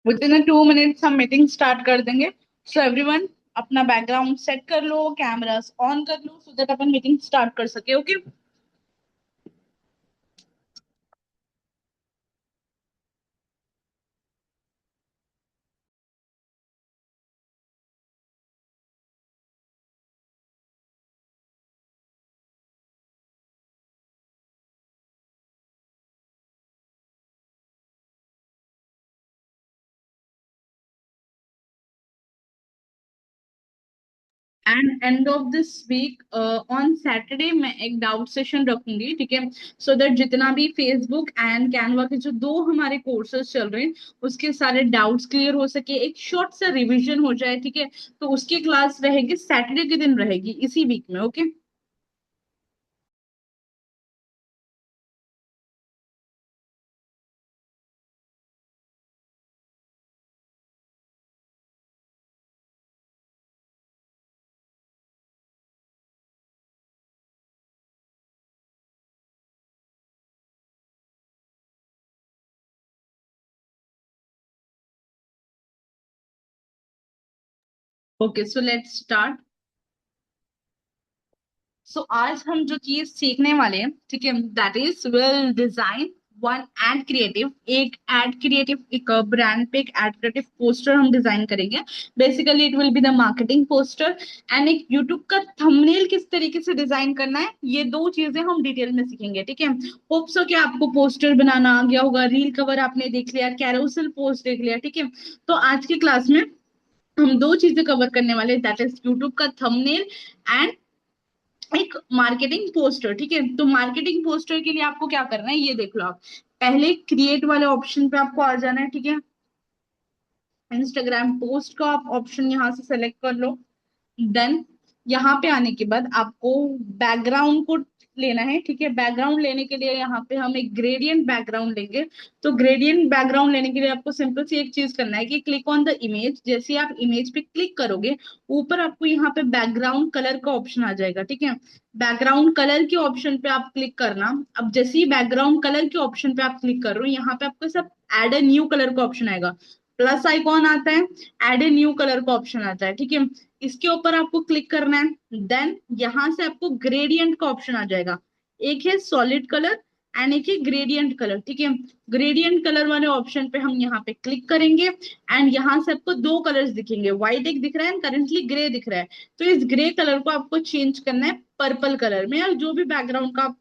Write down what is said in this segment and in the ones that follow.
With in 2 minutes हम meeting start कर देंगे। सो एवरीवन अपना बैकग्राउंड सेट कर लो, कैमरास ऑन कर लो सो दैट अपन मीटिंग स्टार्ट कर सके। Okay. And end of this week on Saturday मैं एक डाउट सेशन रखूंगी, ठीक है। सो दैट जितना भी फेसबुक एंड कैनवा के जो दो हमारे कोर्सेज चल रहे हैं उसके सारे डाउट्स क्लियर हो सके, एक शॉर्ट सा रिवीजन हो जाए, ठीक है। तो उसकी क्लास रहेगी सैटरडे के दिन, रहेगी इसी वीक में। Okay. Okay so let's start. So आज हम जो चीज सीखने वाले हैं, ठीक है, that is will design one ad creative, एक एड क्रिएटिव, एक ब्रांड पे एक एड क्रिएटिव पोस्टर हम डिजाइन करेंगे। Basically it will be the marketing poster. And एक यूट्यूब का थंबनेल किस तरीके से डिजाइन करना है, ये दो चीजें हम डिटेल में सीखेंगे, ठीक है। होप सो कि आपको पोस्टर बनाना आ गया होगा, रील कवर आपने देख लिया, कैरोसेल पोस्ट देख लिया, ठीक है। तो आज की क्लास में हम दो चीजें कवर करने वाले, दैट इज यूट्यूब का थंबनेल एंड एक मार्केटिंग पोस्टर, ठीक है। तो मार्केटिंग पोस्टर के लिए आपको क्या करना है ये देख लो आप। पहले क्रिएट वाले ऑप्शन पे आपको आ जाना है, ठीक है। इंस्टाग्राम पोस्ट का आप ऑप्शन यहाँ से सेलेक्ट कर लो। देन यहाँ पे आने के बाद आपको बैकग्राउंड को लेना है, ठीक है। बैकग्राउंड लेने के लिए यहाँ पे हम एक ग्रेडियंट बैकग्राउंड लेंगे। तो ग्रेडियंट बैकग्राउंड लेने के लिए आपको सिंपल सी एक चीज करना है कि क्लिक ऑन द इमेज। जैसे आप इमेज पे क्लिक करोगे ऊपर आपको यहाँ पे बैकग्राउंड कलर का ऑप्शन आ जाएगा, ठीक है। बैकग्राउंड कलर के ऑप्शन पे आप क्लिक करना। अब जैसे ही बैकग्राउंड कलर के ऑप्शन पे आप क्लिक कर रहे हो यहाँ पे आपको सब एड ए न्यू कलर का ऑप्शन आएगा। प्लस आइकॉन आता है, एड ए न्यू कलर का ऑप्शन आता है, ठीक है। इसके ऊपर आपको क्लिक करना है। देन यहां से आपको ग्रेडियंट का ऑप्शन आ जाएगा। एक है सॉलिड कलर एंड एक है ग्रेडियंट कलर, ठीक है। ग्रेडियंट कलर वाले ऑप्शन पे हम यहाँ पे क्लिक करेंगे एंड यहाँ से आपको दो कलर्स दिखेंगे, व्हाइट एक दिख रहा है, करंटली ग्रे दिख रहा है। तो इस ग्रे कलर को आपको चेंज करना है पर्पल कलर में, और जो भी बैकग्राउंड का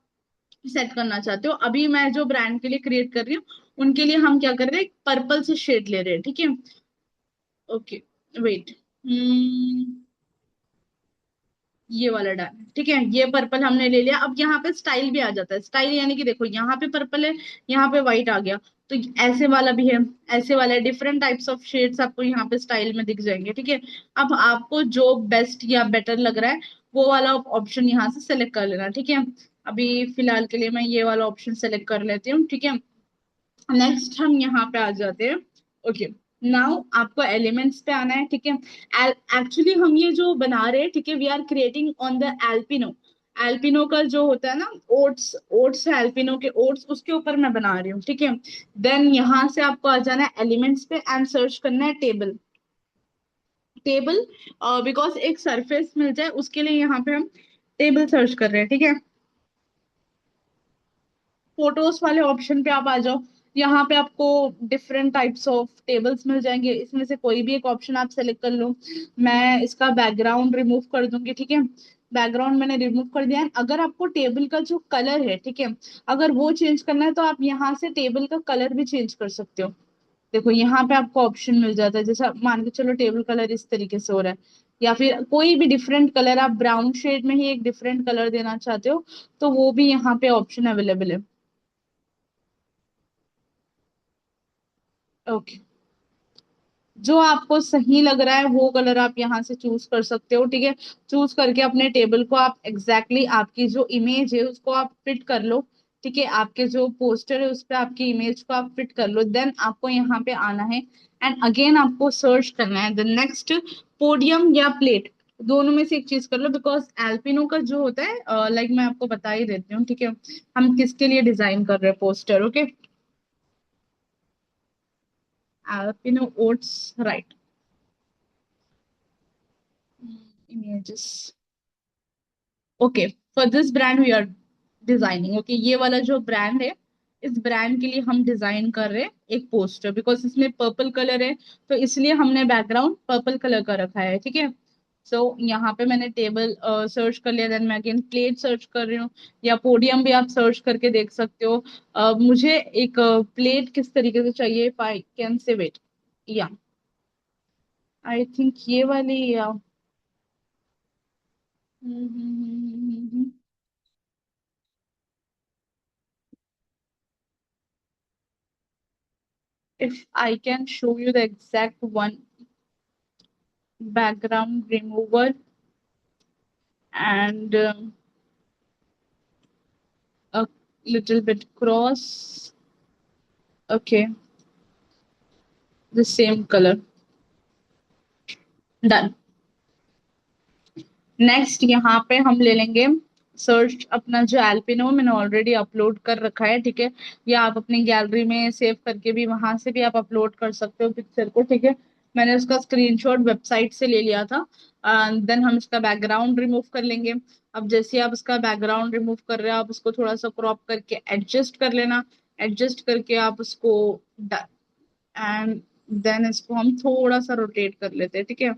सेट करना चाहते हो। अभी मैं जो ब्रांड के लिए क्रिएट कर रही हूँ उनके लिए हम क्या कर रहे हैं, पर्पल से शेड ले रहे हैं, ठीक है। Okay wait. ये वाला डाल, ठीक है। ये पर्पल हमने ले लिया। अब यहाँ पे स्टाइल भी आ जाता है। स्टाइल यानी कि देखो यहाँ पे पर्पल है, यहाँ पे व्हाइट आ गया। तो ऐसे वाला भी है, ऐसे वाला है, डिफरेंट टाइप्स ऑफ शेड्स आपको यहाँ पे स्टाइल में दिख जाएंगे, ठीक है। अब आपको जो बेस्ट या बेटर लग रहा है वो वाला ऑप्शन यहाँ से सेलेक्ट कर लेना, ठीक है। अभी फिलहाल के लिए मैं ये वाला ऑप्शन सेलेक्ट कर लेती हूँ, ठीक है। नेक्स्ट हम यहाँ पे आ जाते हैं। ओके। नाउ आपको एलिमेंट्स पे आना है, ठीक है। एक्चुअली हम ये जो बना रहे हैं, ठीक है, we are creating on the Alpino. Alpino का जो होता है ना, ओट्स, ओट्स है एल्पिनो के ओट्स, उसके ऊपर मैं बना रही हूँ, ठीक है। देन यहाँ से आपको आ जाना है एलिमेंट्स पे एंड सर्च करना है टेबल। टेबल, बिकॉज एक सरफेस मिल जाए उसके लिए यहाँ पे हम टेबल सर्च कर रहे हैं, ठीक है। फोटोज वाले ऑप्शन पे आप आ जाओ। यहाँ पे आपको डिफरेंट टाइप्स ऑफ टेबल्स मिल जाएंगे, इसमें से कोई भी एक ऑप्शन आप सेलेक्ट कर लो। मैं इसका बैकग्राउंड रिमूव कर दूंगी, ठीक है। बैकग्राउंड मैंने रिमूव कर दिया है। अगर आपको टेबल का जो कलर है, ठीक है, अगर वो चेंज करना है तो आप यहाँ से टेबल का कलर भी चेंज कर सकते हो। देखो यहाँ पे आपको ऑप्शन मिल जाता है, जैसे आप मान के चलो टेबल कलर इस तरीके से हो रहा है, या फिर कोई भी डिफरेंट कलर, आप ब्राउन शेड में ही एक डिफरेंट कलर देना चाहते हो तो वो भी यहाँ पे ऑप्शन अवेलेबल है। ओके। जो आपको सही लग रहा है वो कलर आप यहाँ से चूज कर सकते हो, ठीक है। चूज करके अपने टेबल को आप एग्जैक्टली exactly आपकी जो इमेज है उसको आप फिट कर लो, ठीक है। आपके जो पोस्टर है उस पे आपकी इमेज को आप फिट कर लो। देन आपको यहाँ पे आना है एंड अगेन आपको सर्च करना है द नेक्स्ट पोडियम या प्लेट। दोनों में से एक चीज कर लो, बिकॉज एल्पिनो का जो होता है, लाइक मैं आपको बता ही देती हूँ, ठीक है। हम किसके लिए डिजाइन कर रहे हैं poster, okay. Alpino oats, right? Images. Okay, for this brand we are designing, okay, ये वाला जो ब्रांड है, इस ब्रांड के लिए हम डिजाइन कर रहे हैं एक पोस्टर, बिकॉज इसमें पर्पल कलर है, तो इसलिए हमने बैकग्राउंड पर्पल कलर का रखा है, ठीक है। सो यहाँ पे मैंने टेबल सर्च कर लिया, देन मैं अगेन प्लेट सर्च कर रही हूँ, या पोडियम भी आप सर्च करके देख सकते हो। मुझे एक प्लेट किस तरीके से चाहिए, if I can say wait, या आई थिंक ये वाली, या if I can show you the exact one, background remover and a little bit cross. Okay, the same color. Done. Next यहाँ पे हम ले लेंगे सर्च, अपना जो एल्पिनो मैंने ऑलरेडी अपलोड कर रखा है, ठीक है, या आप अपनी गैलरी में सेव करके भी वहां से भी आप अपलोड कर सकते हो पिक्चर को, ठीक है। मैंने उसका स्क्रीनशॉट वेबसाइट से ले लिया था। देन हम इसका बैकग्राउंड रिमूव कर लेंगे। अब जैसे आप उसका बैकग्राउंड रिमूव कर रहे हो, आप उसको थोड़ा सा क्रॉप करके एडजस्ट कर लेना। एडजस्ट करके आप उसको, एंड देन इसको हम थोड़ा सा रोटेट कर लेते हैं, ठीक है।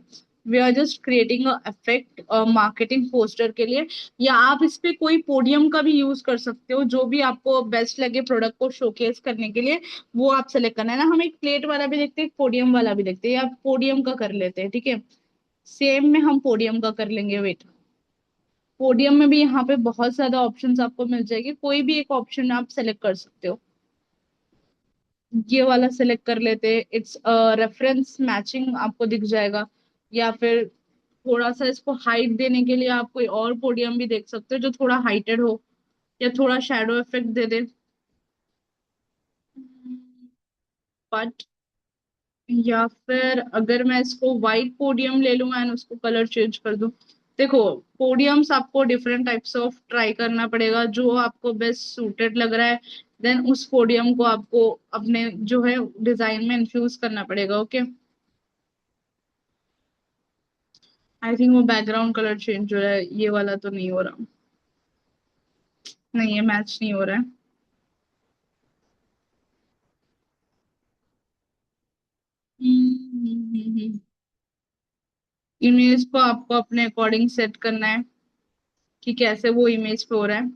We are just creating effect marketing poster के लिए, या आप इस पे कोई पोडियम का भी यूज कर सकते हो, जो भी आपको बेस्ट लगे प्रोडक्ट को शोकेस करने के लिए, वो आप सेलेक्ट करना है ना। हम एक प्लेट वाला भी देखते हैं, एक पोडियम वाला भी देखते हैं, या पोडियम का कर लेते हैं, ठीक है। सेम में हम पोडियम का कर लेंगे, वेट। पोडियम में भी यहाँ पे बहुत ज्यादा ऑप्शंस आपको मिल जाएगी, कोई भी एक ऑप्शन आप सेलेक्ट कर सकते हो। ये वाला सिलेक्ट कर लेते, इट्स रेफरेंस मैचिंग आपको दिख जाएगा, या फिर थोड़ा सा इसको हाइट देने के लिए आप कोई और पोडियम भी देख सकते हो जो थोड़ा हाइटेड हो, या थोड़ा shadow effect they they. But या फिर अगर मैं इसको व्हाइट पोडियम ले लूं एंड उसको कलर चेंज कर दूं, देखो, पोडियम्स आपको डिफरेंट टाइप्स ऑफ ट्राई करना पड़ेगा, जो आपको बेस्ट सूटेड लग रहा है, देन उस पोडियम को आपको अपने जो है डिजाइन में इन्फ्यूज करना पड़ेगा, ओके। आई थिंक वो बैकग्राउंड कलर चेंज हो रहा है, ये वाला तो नहीं हो रहा। नहीं, ये मैच नहीं हो रहा है। इमेज को आपको अपने अकॉर्डिंग सेट करना है कि कैसे वो इमेज पे हो रहा है।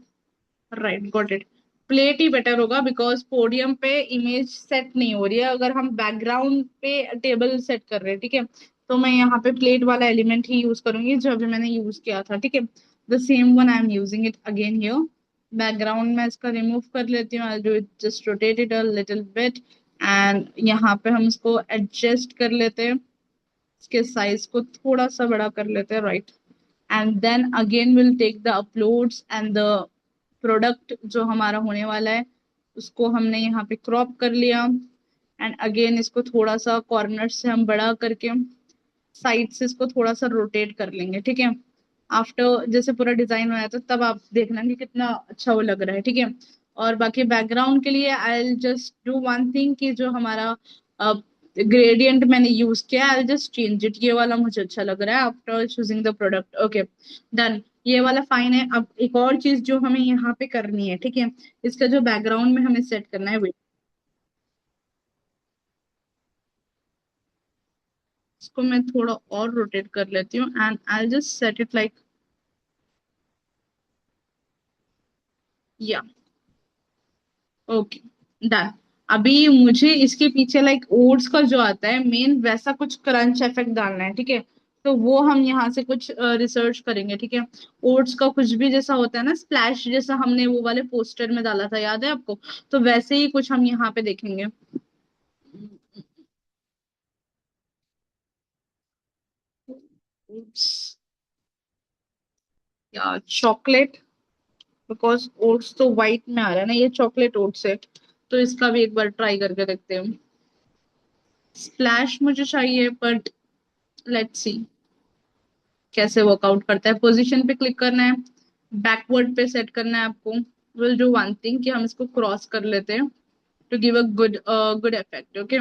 Right, got it. Plate he better होगा, बिकॉज पोडियम पे इमेज सेट नहीं हो रही है, अगर हम बैकग्राउंड पे टेबल सेट कर रहे हैं, ठीक है, तो मैं यहाँ पे प्लेट वाला एलिमेंट ही यूज करूंगी जो अभी मैंने यूज किया था, ठीक है। The same one I am using it again here. Background में इसका रिमूव कर लेती हूँ, आई do it, just rotate it a little bit, and यहाँ पे हम इसको एडजस्ट कर लेते हैं, इसके साइज को थोड़ा सा बड़ा कर लेते हैं, right. And then again will take the uploads and the product जो हमारा होने वाला है, उसको हमने यहाँ पे क्रॉप कर लिया, एंड अगेन इसको थोड़ा सा कॉर्नर से हम बड़ा करके साइड से इसको थोड़ा सा रोटेट कर लेंगे, ठीक है। आफ्टर जैसे पूरा डिजाइन हो जाता है तब आप देखना कि कितना अच्छा वो लग रहा है, ठीक है। और बाकी बैकग्राउंड के लिए I will just do one thing, कि जो हमारा ग्रेडियंट मैंने यूज किया, आई जस्ट चेंज इट, ये वाला मुझे अच्छा लग रहा है after choosing the product, okay. Done, ये वाला फाइन है। अब एक और चीज जो हमें यहाँ पे करनी है, ठीक है, इसका जो बैकग्राउंड में हमें सेट करना है, wait, इसको मैं थोड़ा और रोटेट कर लेती हूँ, and I just set it like, या, ओके, डन। अभी मुझे इसके पीछे लाइक ओट्स का जो आता है मेन, वैसा कुछ क्रंच इफेक्ट डालना है, ठीक है। तो वो हम यहाँ से कुछ रिसर्च करेंगे, ठीक है। ओट्स का कुछ भी जैसा होता है ना, स्प्लैश जैसा हमने वो वाले पोस्टर में डाला था, याद है आपको? तो वैसे ही कुछ हम यहाँ पे देखेंगे। ओट्स या चॉकलेट, बिकॉज ओट्स तो व्हाइट में आ रहा है ना, ये चॉकलेट ओट्स है, तो इसका भी एक बार ट्राई करके देखते हैं। स्प्लैश मुझे चाहिए, बट लेट्स सी कैसे वर्कआउट करता है। पोजीशन पे क्लिक करना है, बैकवर्ड पे सेट करना है आपको। विल डू वन थिंग कि हम इसको क्रॉस कर लेते हैं to give a good good effect, okay.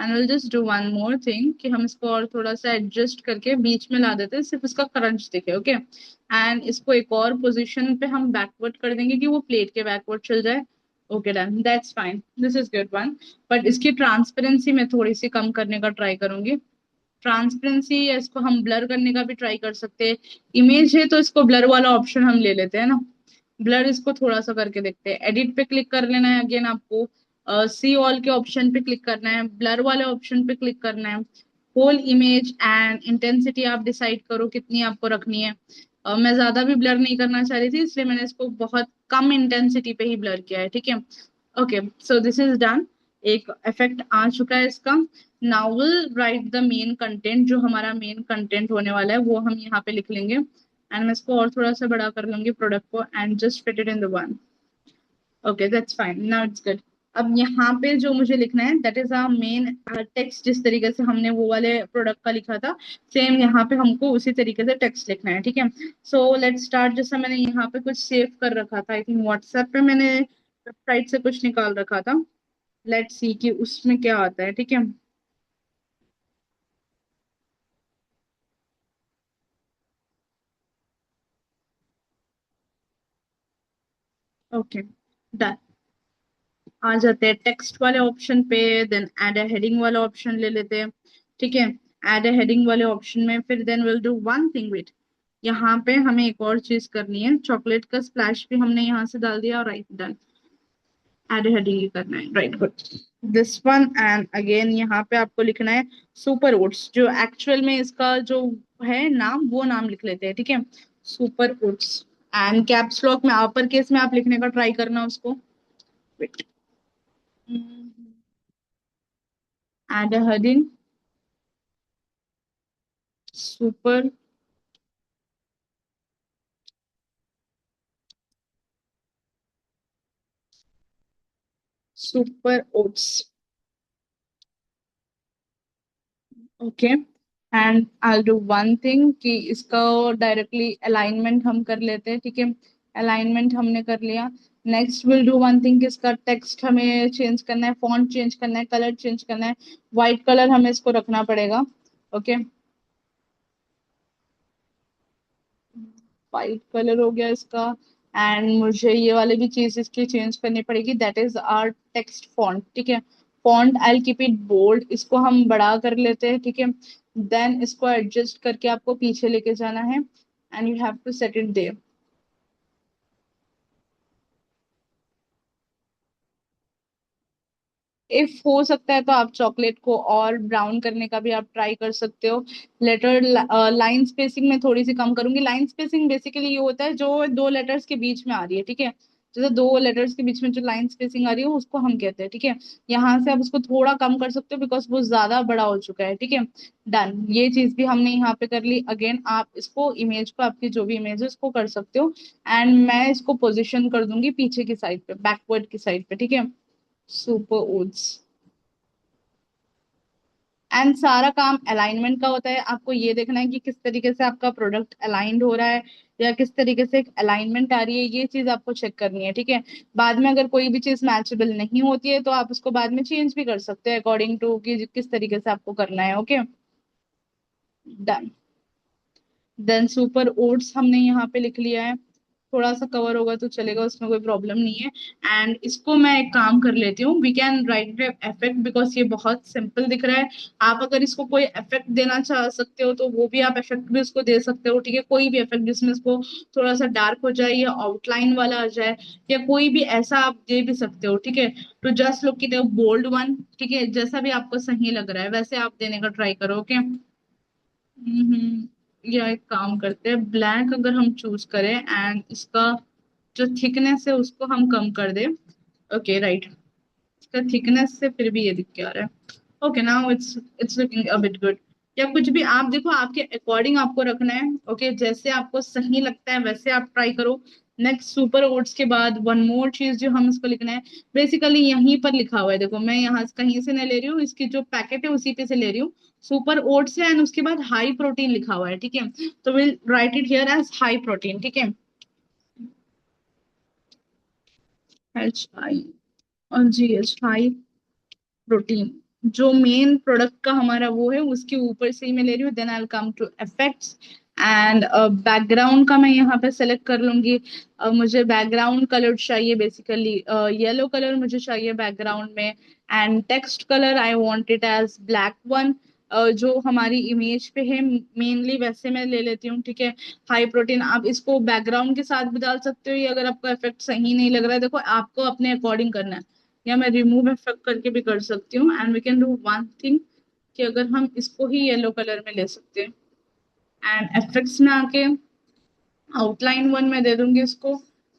And will just do one more thing कि हम इसको और थोड़ा सा एडजस्ट करके बीच में ला देते हैं, सिर्फ इसका क्रंच दिखे, ओके। एंड इसको एक और पोजीशन पे हम बैकवर्ड कर देंगे कि वो प्लेट के बैकवर्ड चल जाए। Okay done, that's fine, this is good one. But इसकी ट्रांसपेरेंसी मैं थोड़ी सी कम करने का ट्राई करूंगी। ट्रांसपेरेंसी, इसको हम ब्लर करने का भी ट्राई कर सकते हैं। इमेज है तो इसको ब्लर वाला ऑप्शन हम ले लेते हैं ना। ब्लर इसको थोड़ा सा करके देखते हैं। एडिट पे क्लिक कर लेना है अगेन आपको। सी ऑल के ऑप्शन पे क्लिक करना है, ब्लर वाले ऑप्शन पे क्लिक करना है। होल इमेज एंड इंटेंसिटी आप डिसाइड करो कितनी आपको रखनी है। मैं ज्यादा भी ब्लर नहीं करना चाह रही थी, इसलिए मैंने इसको बहुत कम इंटेंसिटी पे ही ब्लर किया है, ठीक है। Okay, so this is done. एक इफेक्ट आ चुका है इसका। Now will write the main content, जो हमारा मेन कंटेंट होने वाला है वो हम यहाँ पे लिख लेंगे। एंड मैं इसको और थोड़ा सा बड़ा कर लूंगी प्रोडक्ट को, and just fit it in the one. Okay that's fine, now it's good. अब यहाँ पे जो मुझे लिखना है that is our main text. जिस तरीके से हमने वो वाले प्रोडक्ट का लिखा था, सेम यहाँ पे हमको उसी तरीके से टेक्स्ट लिखना है, ठीक है। सो लेट्स स्टार्ट। जैसा मैंने यहाँ पे कुछ सेव कर रखा था, आई थिंक व्हाट्सएप पे मैंने वेबसाइट से कुछ निकाल रखा था। लेट्स सी कि उसमें क्या आता है, ठीक है। Okay done. आ जाते हैं टेक्स्ट वाले ऑप्शन पे, देन एड अ हेडिंग वाला ऑप्शन ले लेते हैं, ठीक है। एड अ हेडिंग वाले ऑप्शन में फिर then will do one thing with. यहाँ पे हमें एक और चीज करनी है, चॉकलेट का स्प्लैश भी हमने यहाँ से डाल दिया, राइट डन। एड हेडिंग ही करना है, right good. This one and again यहाँ पे आपको लिखना है सुपर ओट्स। जो एक्चुअल में इसका जो है नाम, वो नाम लिख लेते हैं, ठीक है। Super oats. And caps lock में अपर केस में आप लिखने का ट्राई करना उसको। Wait. Add heading super super oats. Okay and I do one thing कि इसका डायरेक्टली अलाइनमेंट हम कर लेते हैं, ठीक है। अलाइनमेंट हमने कर लिया। Next will do one thing कि इसका टेक्स्ट हमें चेंज करना है, फॉन्ट चेंज करना है, कलर चेंज करना है। वाइट कलर हमें इसको रखना पड़ेगा, ओके। वाइट कलर हो गया इसका। एंड मुझे ये वाली भी चीज इसकी चेंज करनी पड़ेगी, that is our text font, ठीक है। Font I keep it bold, इसको हम बड़ा कर लेते हैं, ठीक है। देन इसको एडजस्ट करके आपको पीछे लेके जाना है, and you have to set it there. If हो सकता है तो आप चॉकलेट को और ब्राउन करने का भी आप ट्राई कर सकते हो। लेटर लाइन स्पेसिंग में थोड़ी सी कम करूंगी। लाइन स्पेसिंग बेसिकली ये होता है जो दो लेटर्स के बीच में आ रही है, ठीक है। जैसे दो लेटर्स के बीच में जो लाइन स्पेसिंग आ रही है उसको हम कहते हैं, ठीक है। यहाँ से आप उसको थोड़ा कम कर सकते हो बिकॉज वो ज्यादा बड़ा हो चुका है, ठीक है। डन, ये चीज भी हमने यहाँ पे कर ली। अगेन आप इसको इमेज को, आपकी जो भी इमेज है उसको कर सकते हो। एंड मैं इसको पोजिशन कर दूंगी पीछे की साइड पे, बैकवर्ड की साइड पे, ठीक है। Super oats. एंड सारा काम अलाइनमेंट का होता है। आपको ये देखना है कि किस तरीके से आपका प्रोडक्ट अलाइंड हो रहा है, या किस तरीके से एक अलाइनमेंट आ रही है, ये चीज आपको चेक करनी है, ठीक है। बाद में अगर कोई भी चीज मैचेबल नहीं होती है तो आप उसको बाद में चेंज भी कर सकते हैं अकॉर्डिंग टू कि किस तरीके से आपको करना है, okay. Done. Then super oats हमने यहाँ पे लिख लिया है। थोड़ा सा कवर होगा तो चलेगा, उसमें कोई प्रॉब्लम नहीं है। एंड इसको मैं एक काम कर लेती हूँ, we can write effect because ये बहुत सिंपल दिख रहा है। आप अगर इसको कोई इफेक्ट देना चाह सकते हो तो वो भी आप इफेक्ट भी उसको दे सकते हो, ठीक है। कोई भी इफेक्ट जिसमें इसको थोड़ा सा डार्क हो जाए या आउटलाइन वाला आ जाए, या कोई भी ऐसा आप दे भी सकते हो, ठीक है। तो just look it bold one, ठीक है। जैसा भी आपको सही लग रहा है वैसे आप देने का ट्राई करो, ओके। या एक काम करते हैं, ब्लैक अगर हम चूज करें एंड इसका जो थिकनेस है उसको हम कम कर दें। ओके राइट, इसका थिकनेस से फिर भी ये दिख के आ रहा है। Okay now it's looking a bit good. या कुछ भी आप देखो, आपके अकॉर्डिंग आपको रखना है, ओके। जैसे आपको सही लगता है वैसे आप ट्राई करो। नेक्स्ट सुपर ओट्स के बाद वन मोर चीज जो हम इसको लिखना है, बेसिकली यहीं पर लिखा हुआ है, देखो मैं यहाँ से कहीं से नहीं ले रही हूँ, इसकी जो पैकेट है उसी पे से ले रही हूँ। सुपर ओट्स है एंड उसके बाद हाई प्रोटीन लिखा हुआ है, ठीक है। तो will write it here as high protein, ठीक है। एच आई, और जी एच, हाई प्रोटीन। जो मेन प्रोडक्ट का हमारा वो है उसके ऊपर से ही मैं ले रही हूँ। Then I come to effects and background का मैं यहाँ पे सेलेक्ट कर लूंगी। मुझे बैकग्राउंड कलर चाहिए बेसिकली येलो कलर मुझे चाहिए बैकग्राउंड में। And text colour I want it as black one. जो हमारी इमेज पे है मेनली वैसे मैं ले लेती हूँ, ठीक है। हाई प्रोटीन आप इसको बैकग्राउंड के साथ भी डाल सकते हो, या अगर आपको इफेक्ट सही नहीं लग रहा है, देखो आपको अपने अकॉर्डिंग करना है, या मैं रिमूव इफेक्ट करके भी कर सकती हूँ। And we can do one thing कि अगर हम इसको ही येलो कलर में ले सकते हैं। एंड इफेक्ट्स में आके आउटलाइन वन में दे दूंगी इसको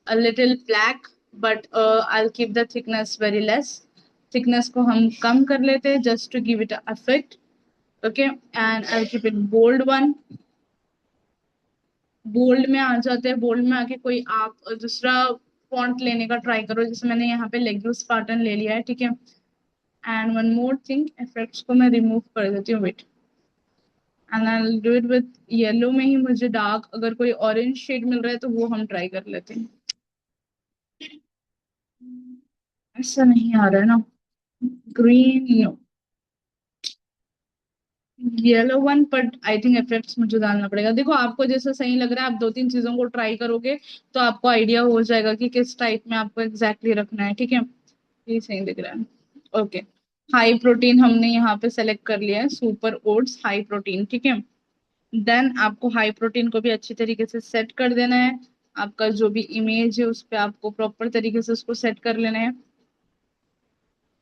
a little black, but I keep the thickness very less. Thickness को हम कम कर लेते हैं just to give it affect. Okay, and I keep it bold one. Bold में आ जाते हैं, बोल्ड में आके कोई आप दूसरा फॉन्ट लेने का ट्राई करो, जैसे मैंने यहाँ पे लेग्यूस पैटर्न ले लिया है, ठीक है। And one more thing, effects को मैं रिमूव कर देती हूँ, wait. And I do it with yellow में ही मुझे डार्क अगर कोई ऑरेंज शेड मिल रहा है तो वो हम ट्राई कर लेते हैं। ऐसा नहीं आ रहा है ना, green yellow one, but I think effects मुझे डालना पड़ेगा। देखो आपको जैसा सही लग रहा है, आप दो तीन चीजों को ट्राई करोगे तो आपको आइडिया हो जाएगा कि किस टाइप में आपको एग्जैक्टली रखना है, ठीक है। ये सही दिख रहा है, ओके। हाई प्रोटीन हमने यहाँ पे सेलेक्ट कर लिया है, सुपर ओट्स हाई प्रोटीन, ठीक है। देन आपको हाई प्रोटीन को भी अच्छी तरीके से सेट कर देना है। आपका जो भी इमेज है उस पे आपको प्रॉपर तरीके से उसको सेट कर लेना है,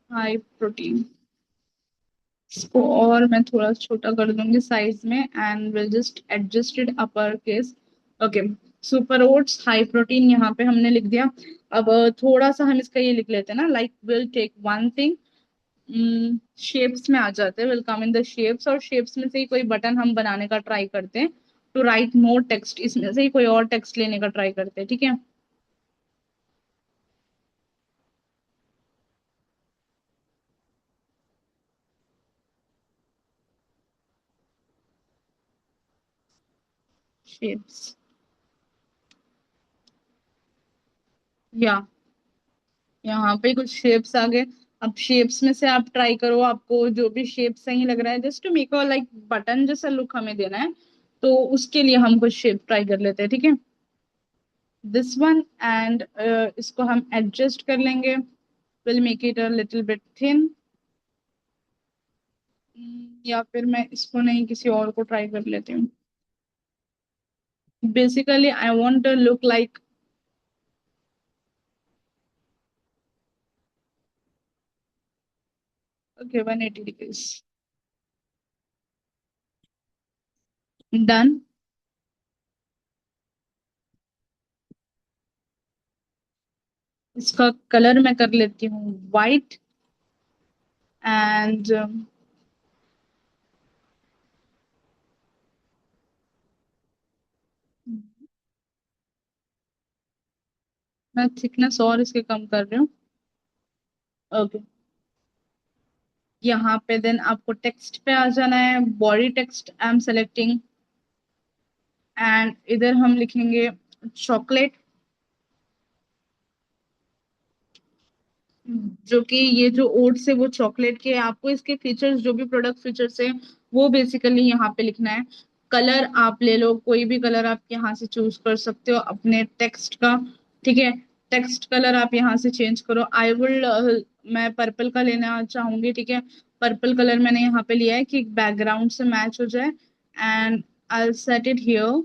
हाई प्रोटीन। इसको और मैं थोड़ा छोटा कर दूंगी साइज में, and will just adjust it upper case. Okay, super oats high protein यहाँ पे हमने लिख दिया। अब थोड़ा सा हम इसका ये लिख लेते हैं ना, like will take one thing. Shapes में आ जाते हैं, will come in the shapes, और शेप्स में से ही कोई बटन हम बनाने का ट्राई करते हैं। टू राइट मोर टेक्स्ट, इसमें से ही कोई और टेक्स्ट लेने का ट्राई करते हैं, ठीक है। शेप्स, या यहाँ पे कुछ शेप्स आ गए। अब शेप्स में से आप ट्राई करो, आपको जो भी शेप सही लग रहा है, just to make a like button जैसा लुक हमें देना है, तो उसके लिए हम कुछ शेप ट्राई कर लेते हैं, ठीक है। दिस वन, एंड इसको हम एडजस्ट कर लेंगे। Will make it a little bit thin. या फिर मैं इसको नहीं किसी और को ट्राई कर लेती हूँ। Basically I want to look like, okay 180 degrees, done. इसका कलर मैं कर लेती हूँ वाइट, एंड मैं थिकनेस और इसके कम कर रही हूँ। ओके, यहाँ पे देन आपको टेक्स्ट पे आ जाना है, body text I am selecting. And इधर हम लिखेंगे चॉकलेट। जो कि ये जो ओट्स है वो चॉकलेट के, आपको इसके फीचर्स जो भी प्रोडक्ट फीचर्स है वो बेसिकली यहाँ पे लिखना है। कलर आप ले लो, कोई भी कलर आप यहाँ से चूज कर सकते हो अपने टेक्स्ट का, ठीक है। टेक्स्ट कलर आप यहाँ से चेंज करो। आई विल, मैं पर्पल का लेना चाहूंगी, ठीक है। पर्पल कलर मैंने यहाँ पे लिया है कि बैकग्राउंड से मैच हो जाए। And I set it here.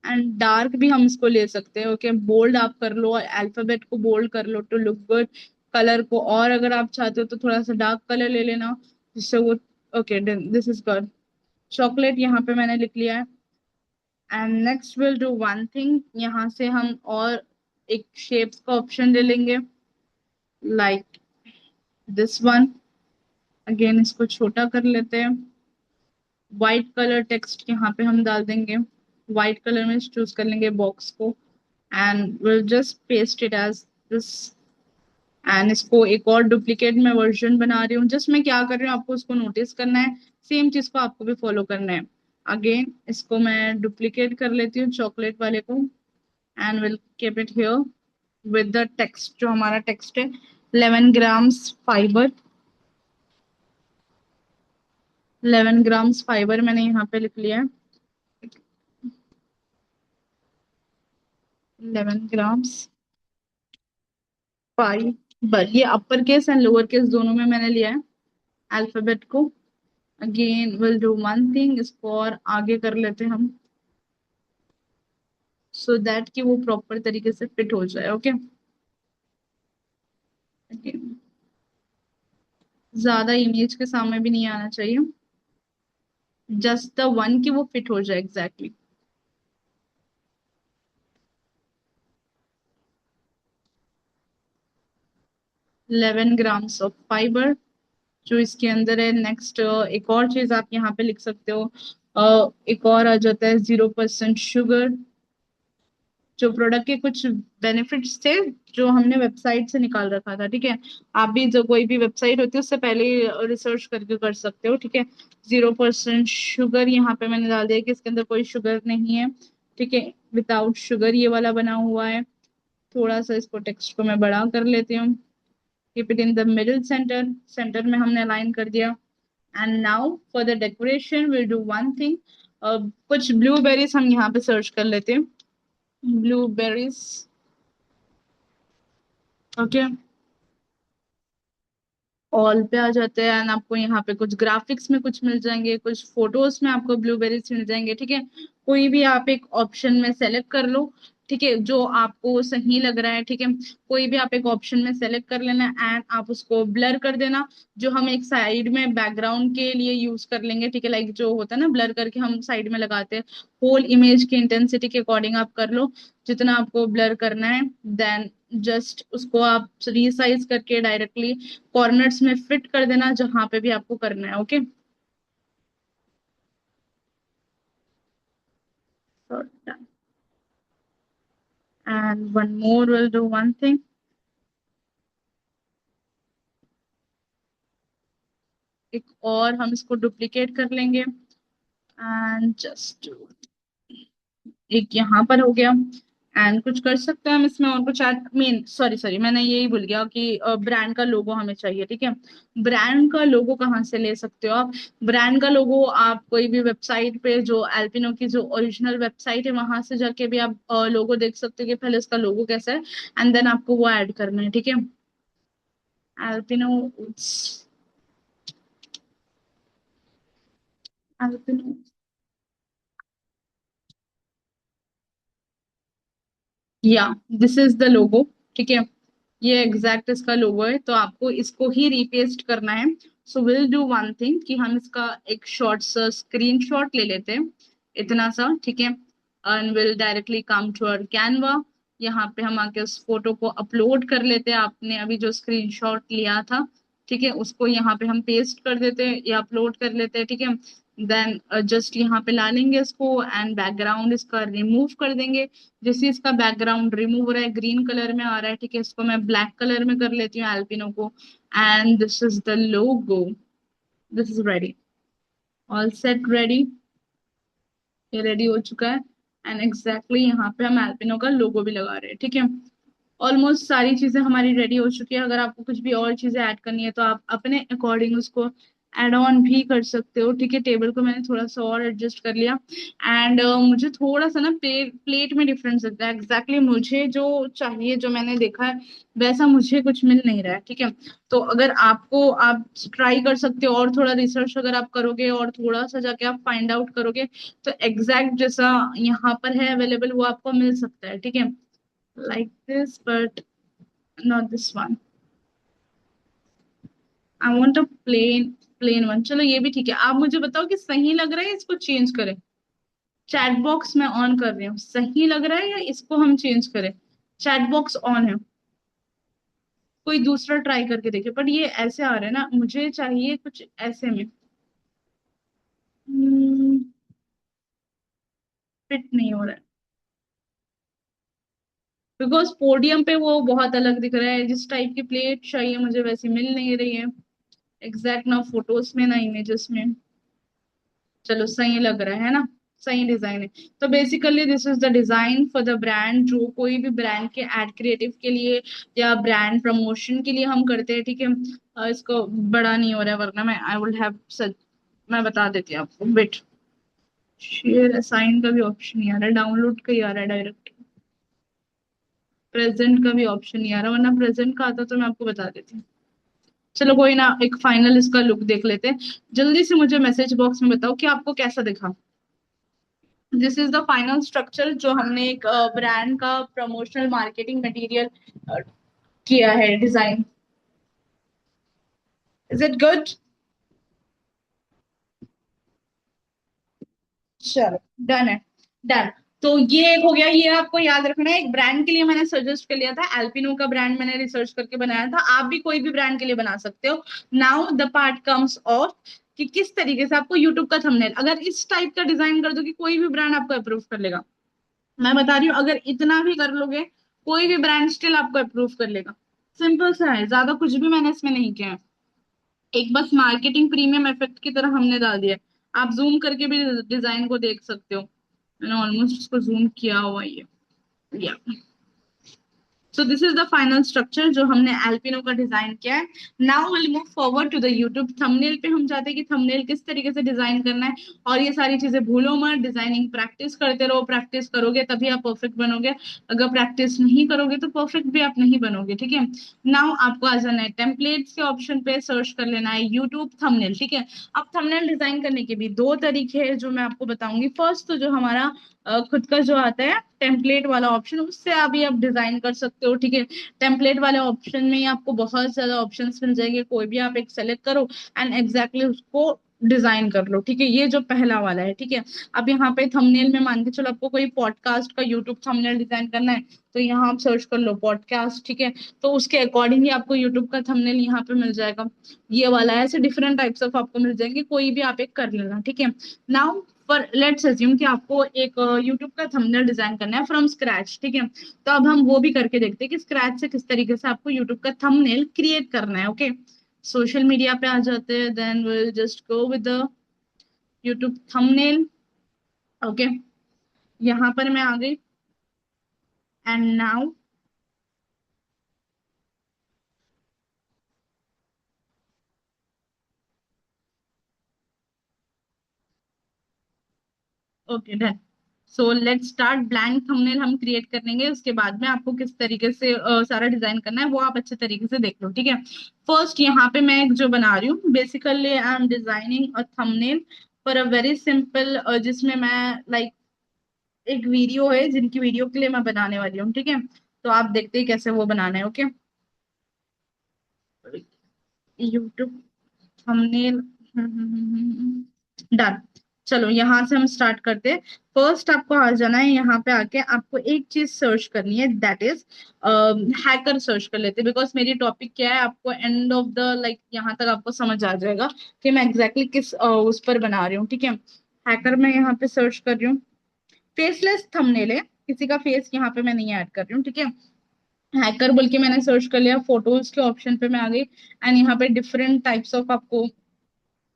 And dark भी हम इसको ले सकते हैं, ओके। बोल्ड आप कर लो, अल्फाबेट को बोल्ड कर लो टू लुक गुड। कलर को और अगर आप चाहते हो तो थोड़ा सा डार्क कलर ले लेना, जिससे वो, okay this is good. Chocolate यहाँ पे मैंने लिख लिया है। And next will do one thing, यहाँ से हम और एक शेप्स का ऑप्शन ले लेंगे, लाइक दिस वन। अगेन इसको छोटा कर लेते हैं। व्हाइट कलर टेक्स्ट यहाँ पे हम डाल देंगे। व्हाइट कलर में चूज कर लेंगे बॉक्स को, and will just paste it as this. And इसको एक और डुप्लीकेट में वर्जन बना रही हूँ। जस्ट मैं क्या कर रही हूँ आपको उसको नोटिस करना है, सेम चीज को आपको भी फॉलो करना है। अगेन इसको मैं डुप्लीकेट कर लेती हूँ चॉकलेट वाले को, and will keep it here with the text, जो हमारा टेक्स्ट है 11 ग्राम्स फाइबर। 11 ग्राम्स फाइबर मैंने यहाँ पे लिख लिया है। 11 ग्राम्स फाइबर, ये upper case and lower case दोनों में मैंने लिया है अल्फाबेट को। Again will do one thing, इसको और आगे कर लेते हैं हम, सो दैट कि वो प्रॉपर तरीके से फिट हो जाए। ओके, ज्यादा इमेज के सामने भी नहीं आना चाहिए, जस्ट द वन कि वो फिट हो जाए एग्जैक्टली। 11 ग्राम्स ऑफ फाइबर जो इसके अंदर है। नेक्स्ट एक और चीज आप यहाँ पे लिख सकते हो, एक और आ जाता है 0% शुगर। जो प्रोडक्ट के कुछ बेनिफिट्स थे जो हमने वेबसाइट से निकाल रखा था, ठीक है। आप भी जो कोई भी वेबसाइट होती है उससे पहले रिसर्च करके कर सकते हो, ठीक है। 0% शुगर यहाँ पे मैंने डाल दिया कि इसके अंदर कोई शुगर नहीं है, ठीक है। विदाउट शुगर ये वाला बना हुआ है। थोड़ा सा इसको टेक्स्ट को मैं बड़ा कर लेती हूँ, keep it in the middle centre, centre में हमने अलाइन कर दिया। And now for the decoration will do one thing, कुछ ब्लूबेरीज हम यहाँ पे सर्च कर लेते हैं। ब्लूबेरीज, ओके, ऑल पे आ जाते हैं एंड आपको यहाँ पे कुछ ग्राफिक्स में कुछ मिल जाएंगे, कुछ फोटोज में आपको ब्लूबेरीज मिल जाएंगे, ठीक है। कोई भी आप एक ऑप्शन में सेलेक्ट कर लो, ठीक है, जो आपको सही लग रहा है, ठीक है। कोई भी आप एक ऑप्शन में सेलेक्ट कर लेना एंड आप उसको ब्लर कर देना, जो हम एक साइड में बैकग्राउंड के लिए यूज कर लेंगे, ठीक है। लाइक जो होता है ना ब्लर करके हम साइड में लगाते हैं, होल इमेज की इंटेंसिटी के अकॉर्डिंग आप कर लो जितना आपको ब्लर करना है। देन जस्ट उसको आप रीसाइज करके डायरेक्टली कॉर्नर्स में फिट कर देना जहां पे भी आपको करना है। Okay, and one more will do one thing, एक और हम इसको डुप्लीकेट कर लेंगे एंड जस्ट एक यहाँ पर हो गया। एंड कुछ कर सकते हैं हम इसमें और कुछ ऐड, मीन सॉरी सॉरी मैंने यही भूल गया कि ब्रांड का लोगो हमें चाहिए, ठीक है। ब्रांड का लोगो कहाँ से ले सकते हो आप? ब्रांड का लोगो आप कोई भी वेबसाइट पे, जो एल्पिनो की जो ओरिजिनल वेबसाइट है वहां से जाके भी आप लोगो देख सकते हो कि पहले उसका लोगो कैसा है, एंड देन आपको वो ऐड करना है, ठीक है। एल्पिनो, एल्पिनो, या दिस इज द लोगो, ठीक है। ये एग्जैक्ट इसका लोगो है, तो आपको इसको ही रिपेस्ट करना है। So will do one thing कि हम इसका एक शॉर्ट सा स्क्रीनशॉट ले लेते हैं, इतना सा, ठीक है। And will directly come to our Canva, यहाँ पे हम आके उस फोटो को अपलोड कर लेते हैं, आपने अभी जो स्क्रीनशॉट लिया था, ठीक है, उसको यहाँ पे हम पेस्ट कर देते हैं या अपलोड कर लेते हैं, ठीक है। देन जस्ट यहाँ पे ला लेंगे इसको एंड बैकग्राउंड इसका रिमूव कर देंगे। जैसे इसका बैकग्राउंड रिमूव हो रहा है, ग्रीन कलर में आ रहा है, ठीक है, इसको मैं ब्लैक कलर में कर लेती हूँ एल्पिनो को। And this is the logo, this is ready, all set ready, ये रेडी हो चुका है। एंड एग्जैक्टली यहाँ पे हम एल्पिनो का लोगो भी लगा रहे हैं, ठीक है। ऑलमोस्ट सारी चीजें हमारी रेडी हो चुकी है। अगर आपको कुछ भी और चीजें ऐड करनी है तो आप अपने अकॉर्डिंग उसको एड ऑन भी कर सकते हो, ठीक है। टेबल को मैंने थोड़ा सा और एडजस्ट कर लिया। एंड मुझे थोड़ा सा ना प्लेट में डिफरेंस लगता है, एग्जैक्टली मुझे जो चाहिए, जो मैंने देखा है वैसा मुझे कुछ मिल नहीं रहा है, ठीक है। तो अगर आपको, आप ट्राई कर सकते हो और थोड़ा रिसर्च अगर आप करोगे और थोड़ा सा जाके आप फाइंड आउट करोगे तो एग्जैक्ट जैसा यहाँ पर है अवेलेबल वो आपको मिल सकता है, ठीक है। like this but not this one, I want a plain one। चलो ये भी ठीक है। आप मुझे बताओ कि सही लग रहा है, इसको चेंज करें? चैट बॉक्स में ऑन कर रही हूँ, सही लग रहा है या इसको हम चेंज करें? चैट बॉक्स ऑन है, कोई दूसरा ट्राई करके देखिए, बट ये ऐसे आ रहा है ना, मुझे चाहिए कुछ ऐसे में। फिट नहीं हो रहा है, बिकॉज पोडियम पे वो बहुत अलग दिख रहा है, जिस टाइप की प्लेट चाहिए मुझे वैसी मिल नहीं रही है एग्जैक्ट, ना फोटोज में ना इमेजेस में। चलो सही लग रहा है ना, सही डिजाइन है। तो basically this is the design for the brand, जो कोई भी ब्रांड के एड क्रिएटिव के लिए या ब्रांड प्रमोशन के लिए हम करते हैं, ठीक है। इसको बड़ा नहीं हो रहा है वरना मैं आई वुड हैव सच, मैं बता देती हूँ आपको। वेट, शेयर असाइन का भी ऑप्शन नहीं आ रहा है, डाउनलोड का ही आ रहा है डायरेक्ट, प्रेजेंट का भी ऑप्शन नहीं आ रहा, वरना प्रेजेंट का आता तो मैं आपको बता देती हूँ। चलो कोई ना, एक फाइनल इसका लुक देख लेते हैं। जल्दी से मुझे मैसेज बॉक्स में बताओ कि आपको कैसा दिखा। This is the final structure जो हमने एक ब्रांड का प्रमोशनल मार्केटिंग मटेरियल किया है डिजाइन। Is it good? चलो डन है, डन। तो ये एक हो गया, ये आपको याद रखना है। एक ब्रांड के लिए मैंने सजेस्ट कर लिया था, एल्पिनो का ब्रांड मैंने रिसर्च करके बनाया था, आप भी कोई भी ब्रांड के लिए बना सकते हो। Now the part comes of कि किस तरीके से आपको यूट्यूब का थंबनेल अगर इस टाइप का डिजाइन कर दो कि कोई भी ब्रांड आपको अप्रूव कर लेगा। मैं बता रही हूँ, अगर इतना भी कर लोगे कोई भी ब्रांड स्टिल आपको अप्रूव कर लेगा। सिंपल सा है, ज्यादा कुछ भी मैंने इसमें नहीं किया है। एक बस मार्केटिंग प्रीमियम इफेक्ट की तरह हमने डाल दिया है। आप जूम करके भी डिजाइन को देख सकते हो, मैंने ऑलमोस्ट इसको जूम किया हुआ है ये। So this is the final structure जो हमने एल्पिनो का डिजाइन किया है। Now will move forward to the YouTube thumbnail पे। हम चाहते हैं कि थंबनेल किस तरीके से डिजाइन करना है, और ये सारी चीजें भूलो मत, डिजाइनिंग प्रैक्टिस करते रहो, प्रैक्टिस करोगे तभी आप परफेक्ट बनोगे, अगर प्रैक्टिस नहीं करोगे तो परफेक्ट भी आप नहीं बनोगे, ठीक है। नाउ आपको आ जाना है टेम्पलेट्स के ऑप्शन पे, सर्च कर लेना है यूट्यूब थंबनेल, ठीक है। अब थंबनेल डिजाइन करने के भी दो तरीके हैं जो मैं आपको बताऊंगी। फर्स्ट तो जो हमारा खुद का जो आता है टेम्पलेट वाला ऑप्शन, उससे अभी आप डिजाइन कर सकते हो, ठीक है। टेम्पलेट वाले ऑप्शन में ही आपको बहुत ज्यादा ऑप्शंस मिल जाएंगे, कोई भी आप एक सेलेक्ट करो एंड एग्जैक्टली उसको डिजाइन कर लो, ठीक है। ये जो पहला वाला है, ठीक है। अब यहाँ पे थंबनेल में मान के चलो आपको कोई पॉडकास्ट का यूट्यूब थंबनेल डिजाइन करना है, तो यहाँ आप सर्च कर लो पॉडकास्ट, ठीक है। तो उसके अकॉर्डिंग ही आपको यूट्यूब का थंबनेल यहाँ पे मिल जाएगा। ये वाला है, ऐसे डिफरेंट टाइप्स ऑफ आपको मिल जाएंगे, कोई भी आप एक कर लेना, ठीक है। नाउ पर लेट्स अज्यूम कि आपको एक यूट्यूब का थंबनेल डिजाइन करना है फ्रॉम स्क्रैच, ठीक है। तो अब हम वो भी करके देखते हैं कि स्क्रैच से किस तरीके से आपको यूट्यूब का थंबनेल क्रिएट करना है, ओके। सोशल मीडिया पे आ जाते हैं, then will just go with the YouTube thumbnail, okay. यहाँ पर मैं आ गई and now, okay done. So let's start. Blank thumbnail हम क्रिएट कर लेंगे, उसके बाद में आपको किस तरीके से सारा डिजाइन करना है वो आप अच्छे तरीके से देख लो, ठीक है। फर्स्ट यहाँ पे मैं एक जो बना रही हूँ, basically I am designing a thumbnail for a very simple, जिसमें मैं लाइक एक वीडियो है जिनकी वीडियो के लिए मैं बनाने वाली हूँ, ठीक है। तो आप देखते हैं कैसे वो बनाना है, ओके। YouTube thumbnail, done. चलो यहाँ से हम स्टार्ट करते हैं। फर्स्ट आपको आ जाना है, यहाँ पे आके आपको एक चीज सर्च करनी है, दैट इज हैकर। सर्च कर लेते हैं बिकॉज मेरी टॉपिक क्या है, आपको एंड ऑफ द लाइक यहाँ तक आपको समझ आ जाएगा कि मैं एग्जैक्टली किस उस पर बना रही हूँ, ठीक है। हैकर मैं यहाँ पे सर्च कर रही हूँ। फेसलेस थंबनेल है, किसी का फेस यहाँ पे मैं नहीं ऐड कर रही हूँ, ठीक है। हैकर बोल के मैंने सर्च कर लिया, फोटोज के ऑप्शन पे मैं आ गई एंड यहाँ पे डिफरेंट टाइप्स ऑफ आपको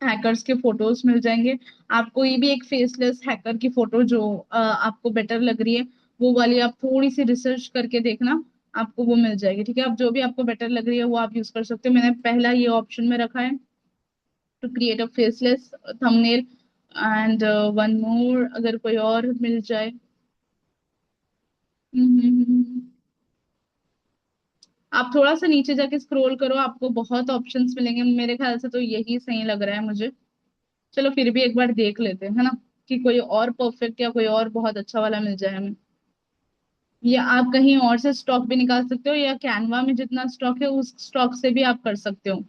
हैकर्स के फोटोज मिल जाएंगे। आप कोई भी एक फेसलेस हैकर की फोटो जो आपको बेटर लग रही है वो वाली आप थोड़ी सी रिसर्च करके देखना, आपको वो मिल जाएगी, ठीक है। अब जो भी आपको बेटर लग रही है वो आप यूज कर सकते हो। मैंने पहला ये ऑप्शन में रखा है, to create a faceless thumbnail, and one more अगर कोई और मिल जाए। आप थोड़ा सा नीचे जाके स्क्रॉल करो, आपको बहुत ऑप्शंस मिलेंगे, मेरे ख्याल से तो यही सही लग रहा है मुझे। चलो फिर भी एक बार देख लेते हैं, है ना, कि कोई और परफेक्ट या कोई और बहुत अच्छा वाला मिल जाए हमें। या आप कहीं और से स्टॉक भी निकाल सकते हो, या कैनवा में जितना स्टॉक है उस स्टॉक से भी आप कर सकते हो।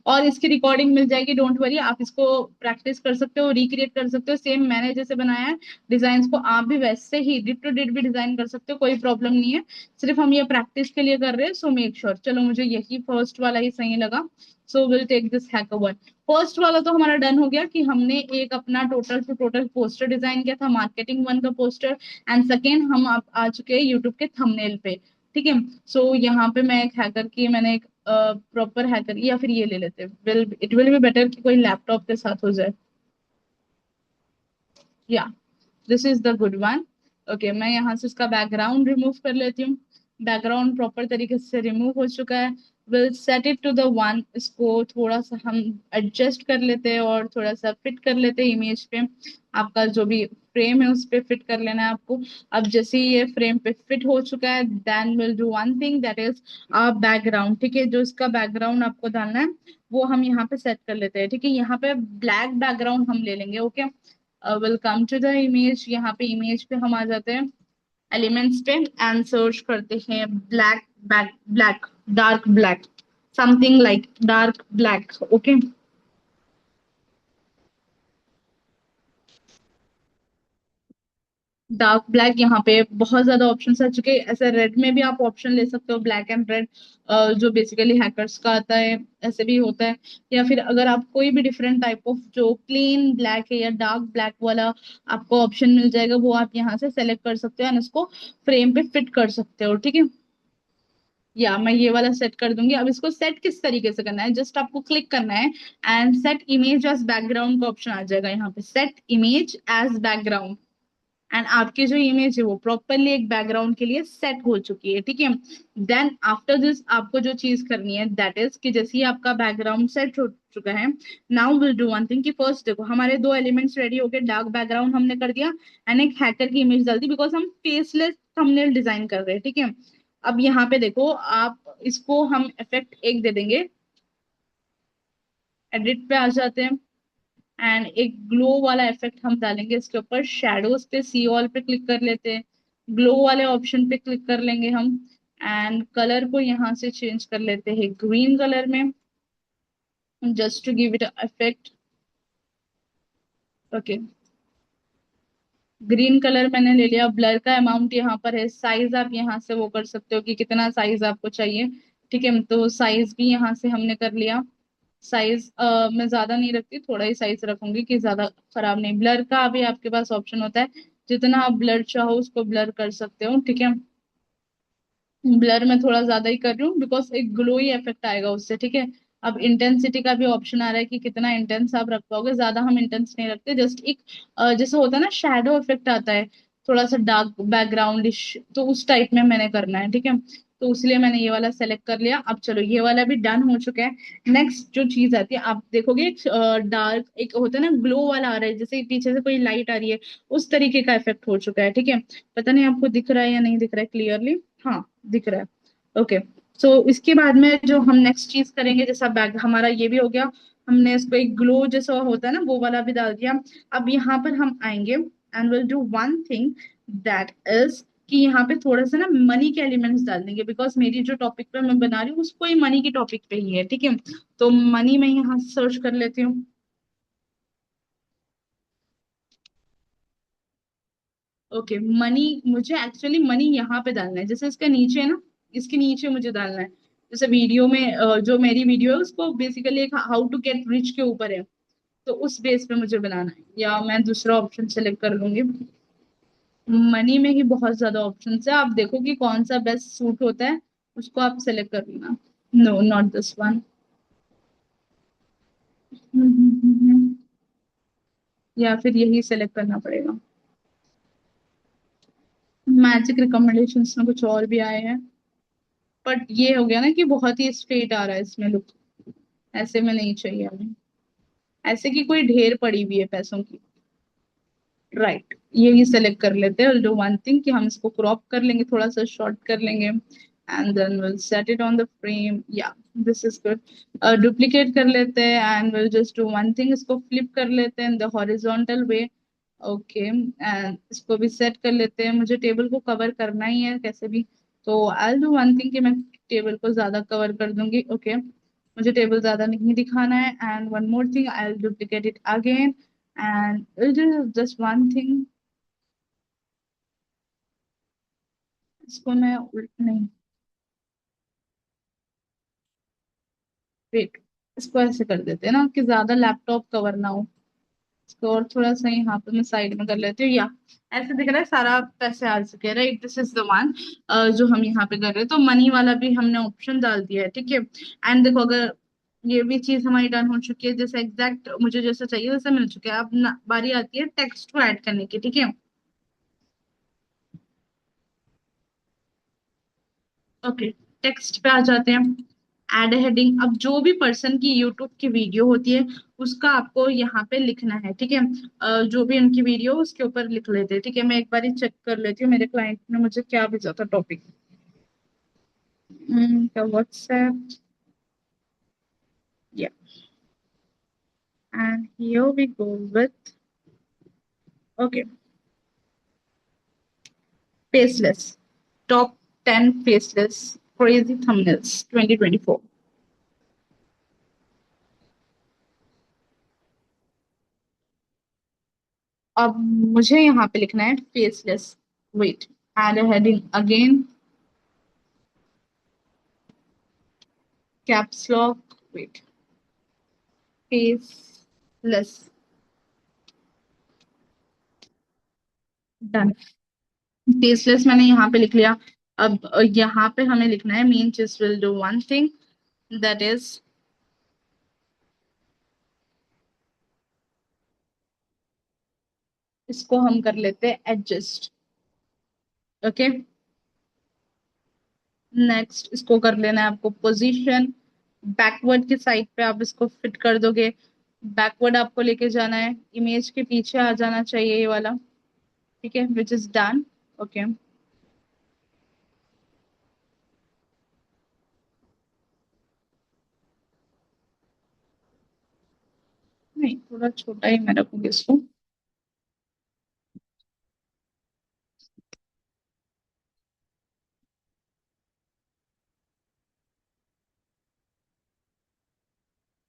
और इसकी रिकॉर्डिंग मिल जाएगी, डोंट वरी, आप इसको प्रैक्टिस कर सकते हो, रिक्रिएट कर सकते हो, सेम मैंने जैसे बनाया है डिजाइन को आप भी वैसे ही डिट टू डिट भी डिजाइन कर सकते हो, कोई प्रॉब्लम नहीं है। सिर्फ हम ये प्रैक्टिस के लिए कर रहे हैं, सो मेक श्योर। चलो मुझे यही फर्स्ट वाला ही सही लगा, so will take this hacker one. First वाला तो हमारा डन हो गया कि हमने एक अपना total two total poster design किया था, मार्केटिंग वन का पोस्टर। एंड सेकेंड हम आ चुके हैं यूट्यूब के थंबनेल पे। ठीक है। सो यहाँ पे मैं एक हैकर की, मैंने एक प्रॉपर हैकर, या फिर ये ले लेते हैं, will it will be better कि कोई लैपटॉप के साथ हो जाए। या this is the good one. Okay, मैं यहाँ से इसका बैकग्राउंड रिमूव कर लेती हूँ। बैकग्राउंड प्रॉपर तरीके से रिमूव हो चुका है। Will set it to the one. इसको थोड़ा सा हम एडजस्ट कर लेते हैं और थोड़ा सा फिट कर लेते हैं इमेज पे। आपका जो भी फ्रेम है उस पे फिट कर लेना है आपको। अब जैसे ही ये फ्रेम पे फिट हो चुका है, then will do one thing, that is background. ठीक है, जो इसका बैकग्राउंड आपको डालना है वो हम यहाँ पे सेट कर लेते हैं। ठीक है, यहाँ पे ब्लैक बैकग्राउंड हम ले लेंगे। Okay, will come to the image. यहाँ पे इमेज पे हम आ जाते हैं, एलिमेंट्स पे, एंड सर्च करते हैं black back, black, dark black, something like dark black. Okay, dark black, यहाँ पे बहुत ज्यादा ऑप्शंस आ चुके हैं। ऐसे रेड में भी आप ऑप्शन ले सकते हो, ब्लैक एंड रेड, जो बेसिकली हैकर्स का आता है, ऐसे भी होता है। या फिर अगर आप कोई भी डिफरेंट टाइप ऑफ जो प्लेन ब्लैक है या डार्क ब्लैक वाला आपको ऑप्शन मिल जाएगा, वो आप यहाँ से सेलेक्ट कर सकते हो एंड इसको फ्रेम पे फिट कर सकते हो। ठीक है, या मैं ये वाला सेट कर दूंगी। अब इसको सेट किस तरीके से करना है, जस्ट आपको क्लिक करना है and set image as background का ऑप्शन आ जाएगा यहाँ पे, set image as background. And आपकी जो इमेज है वो प्रॉपरली एक बैकग्राउंड के लिए सेट हो चुकी है। ठीक है, देन आफ्टर दिस आपको जो चीज करनी है दैट इज कि जैसे ही आपका बैकग्राउंड सेट हो चुका है, now will do one thing कि फर्स्ट देखो हमारे दो एलिमेंट्स रेडी हो गए, डार्क बैकग्राउंड हमने कर दिया एंड एक हैकर की इमेज डाल दी, बिकॉज हम फेसलेस थंबनेल डिजाइन कर रहे हैं। ठीक है, अब यहाँ पे देखो आप, इसको हम इफेक्ट एक दे देंगे, एडिट पे आ जाते हैं एंड एक ग्लो वाला इफेक्ट हम डालेंगे इसके ऊपर। शेडोज पे सी ऑल पे क्लिक कर लेते हैं, ग्लो वाले ऑप्शन पे क्लिक कर लेंगे हम, एंड कलर को यहाँ से चेंज कर लेते हैं ग्रीन कलर में, just to give it effect. Okay, green colour मैंने ले लिया। ब्लर का अमाउंट यहाँ पर है, साइज आप यहाँ से वो कर सकते हो कि कितना साइज आपको चाहिए। ठीक है, तो साइज भी यहाँ से हमने कर लिया। साइज मैं ज्यादा नहीं रखती, थोड़ा ही साइज रखूंगी कि ज्यादा खराब नहीं। ब्लर का भी आपके पास ऑप्शन होता है, जितना आप ब्लर चाहो उसको ब्लर कर सकते हो। ठीक है, ब्लर में थोड़ा ज्यादा ही कर रही हूँ बिकॉज एक ग्लोई इफेक्ट आएगा उससे। ठीक है, अब इंटेंसिटी का भी ऑप्शन आ रहा है कि कितना इंटेंस आप रख पाओगे, ज्यादा हम इंटेंस नहीं रखते, जस्ट एक जैसे होता है ना शेडो इफेक्ट आता है, थोड़ा सा डार्क बैकग्राउंड, तो उस टाइप में मैंने करना है। ठीक है, तो इसलिए मैंने ये वाला सेलेक्ट कर लिया। अब चलो ये वाला भी डन हो चुका है। नेक्स्ट जो चीज आती है, आप देखोगे डार्क एक होता है ना ग्लो वाला आ रहा है, जैसे पीछे से कोई लाइट आ रही है, उस तरीके का इफेक्ट हो चुका है। ठीक है, पता नहीं आपको दिख रहा है या नहीं दिख रहा है क्लियरली। हाँ, दिख रहा है। ओके, सो इसके बाद में जो हम नेक्स्ट चीज करेंगे, जैसा बैग हमारा ये भी हो गया, हमने इसको एक ग्लो जैसा होता है ना वो वाला भी डाल दिया। अब यहाँ पर हम आएंगे and will do one thing, that is कि यहाँ पे थोड़ा सा ना मनी के एलिमेंट्स डाल देंगे, बिकॉज मेरी जो टॉपिक पे मैं बना रही हूँ उसको ही मनी की टॉपिक पे ही है। ठीक है, तो मनी में यहाँ सर्च कर लेती हूँ। ओके, मनी, मुझे एक्चुअली मनी यहाँ पे डालना है, जैसे इसका नीचे है ना, इसके नीचे मुझे डालना है। जैसे वीडियो में जो मेरी वीडियो है उसको बेसिकली एक हाउ टू गेट रिच के ऊपर है, तो उस बेस पे मुझे बनाना है, या मैं दूसरा ऑप्शन सेलेक्ट कर लूंगी। मनी में ही बहुत ज्यादा ऑप्शन है, आप देखो कि कौन सा बेस्ट सूट होता है, उसको आप सेलेक्ट कर लेना। No, not this one. या फिर यही सेलेक्ट करना पड़ेगा। मैजिक रिकमेंडेशंस में कुछ और भी आए हैं, बट ये हो गया ना कि बहुत ही स्ट्रेट आ रहा है इसमें लुक, ऐसे में नहीं चाहिए हमें, ऐसे की कोई ढेर पड़ी हुई है पैसों की। राइट, यही सेलेक्ट कर लेते हैं। डू वन थिंग कि हम इसको क्रॉप कर लेंगे, थोड़ा सा शॉर्ट कर लेंगे and then will set it on the frame. Yeah this is good. Duplicate कर लेते हैं and will just do one thing, इसको फ्लिप कर लेते हैं in the horizontal way. Okay, and इसको भी सेट कर लेते हैं, मुझे टेबल को कवर करना ही है कैसे भी, तो आई डू वन थिंग कि मैं टेबल को ज्यादा कवर कर दूंगी। ओके, मुझे टेबल ज्यादा नहीं दिखाना है। And one more thing, I will duplicate it again and will do just one thing, इसको मैं उल्ट नहीं, वेट, इसको ऐसे कर देते हैं ना कि ज्यादा लैपटॉप कवर ना हो। इसको और थोड़ा सा यहाँ पे मैं साइड में कर लेती हूँ, या ऐसे दिख रहा है सारा पैसे आ चुके हैं, right? This is the one जो हम यहाँ पे कर रहे हैं। तो मनी वाला भी हमने ऑप्शन डाल दिया है, ठीक है। एंड देखो, अगर ये भी चीज हमारी डन हो चुकी है, जैसे एग्जैक्ट मुझे जैसा चाहिए वैसा मिल चुका है, अब बारी आती है टेक्स्ट को ऐड करने की, ठीक है। ओके, टेक्स्ट पे आ जाते हैं। एड हेडिंग, अब जो भी पर्सन की यूट्यूब की वीडियो होती है उसका आपको यहाँ पे लिखना है, ठीक है। जो भी उनकी वीडियो उसके ऊपर लिख लेते हैं, ठीक है। मैं एक बार चेक कर लेती हूँ मेरे क्लाइंट ने मुझे क्या भेजा था topic. WhatsApp, yeah and here we go with, okay, faceless, top 10 faceless crazy thumbnails 2024। अब मुझे यहाँ पे लिखना है faceless, wait, add heading again, caps lock, wait, faceless, done. Faceless मैंने यहाँ पे लिख लिया। अब यहाँ पे हमें लिखना है mean just will do one thing, that is, इसको हम कर लेते हैं एडजस्ट, ओके। नेक्स्ट इसको कर लेना है आपको पोजीशन, बैकवर्ड की साइड पे आप इसको फिट कर दोगे। बैकवर्ड आपको लेके जाना है, इमेज के पीछे आ जाना चाहिए ये वाला, ठीक है, विच इज डन, ओके। नहीं, थोड़ा छोटा ही मैं रखूंगी इसको।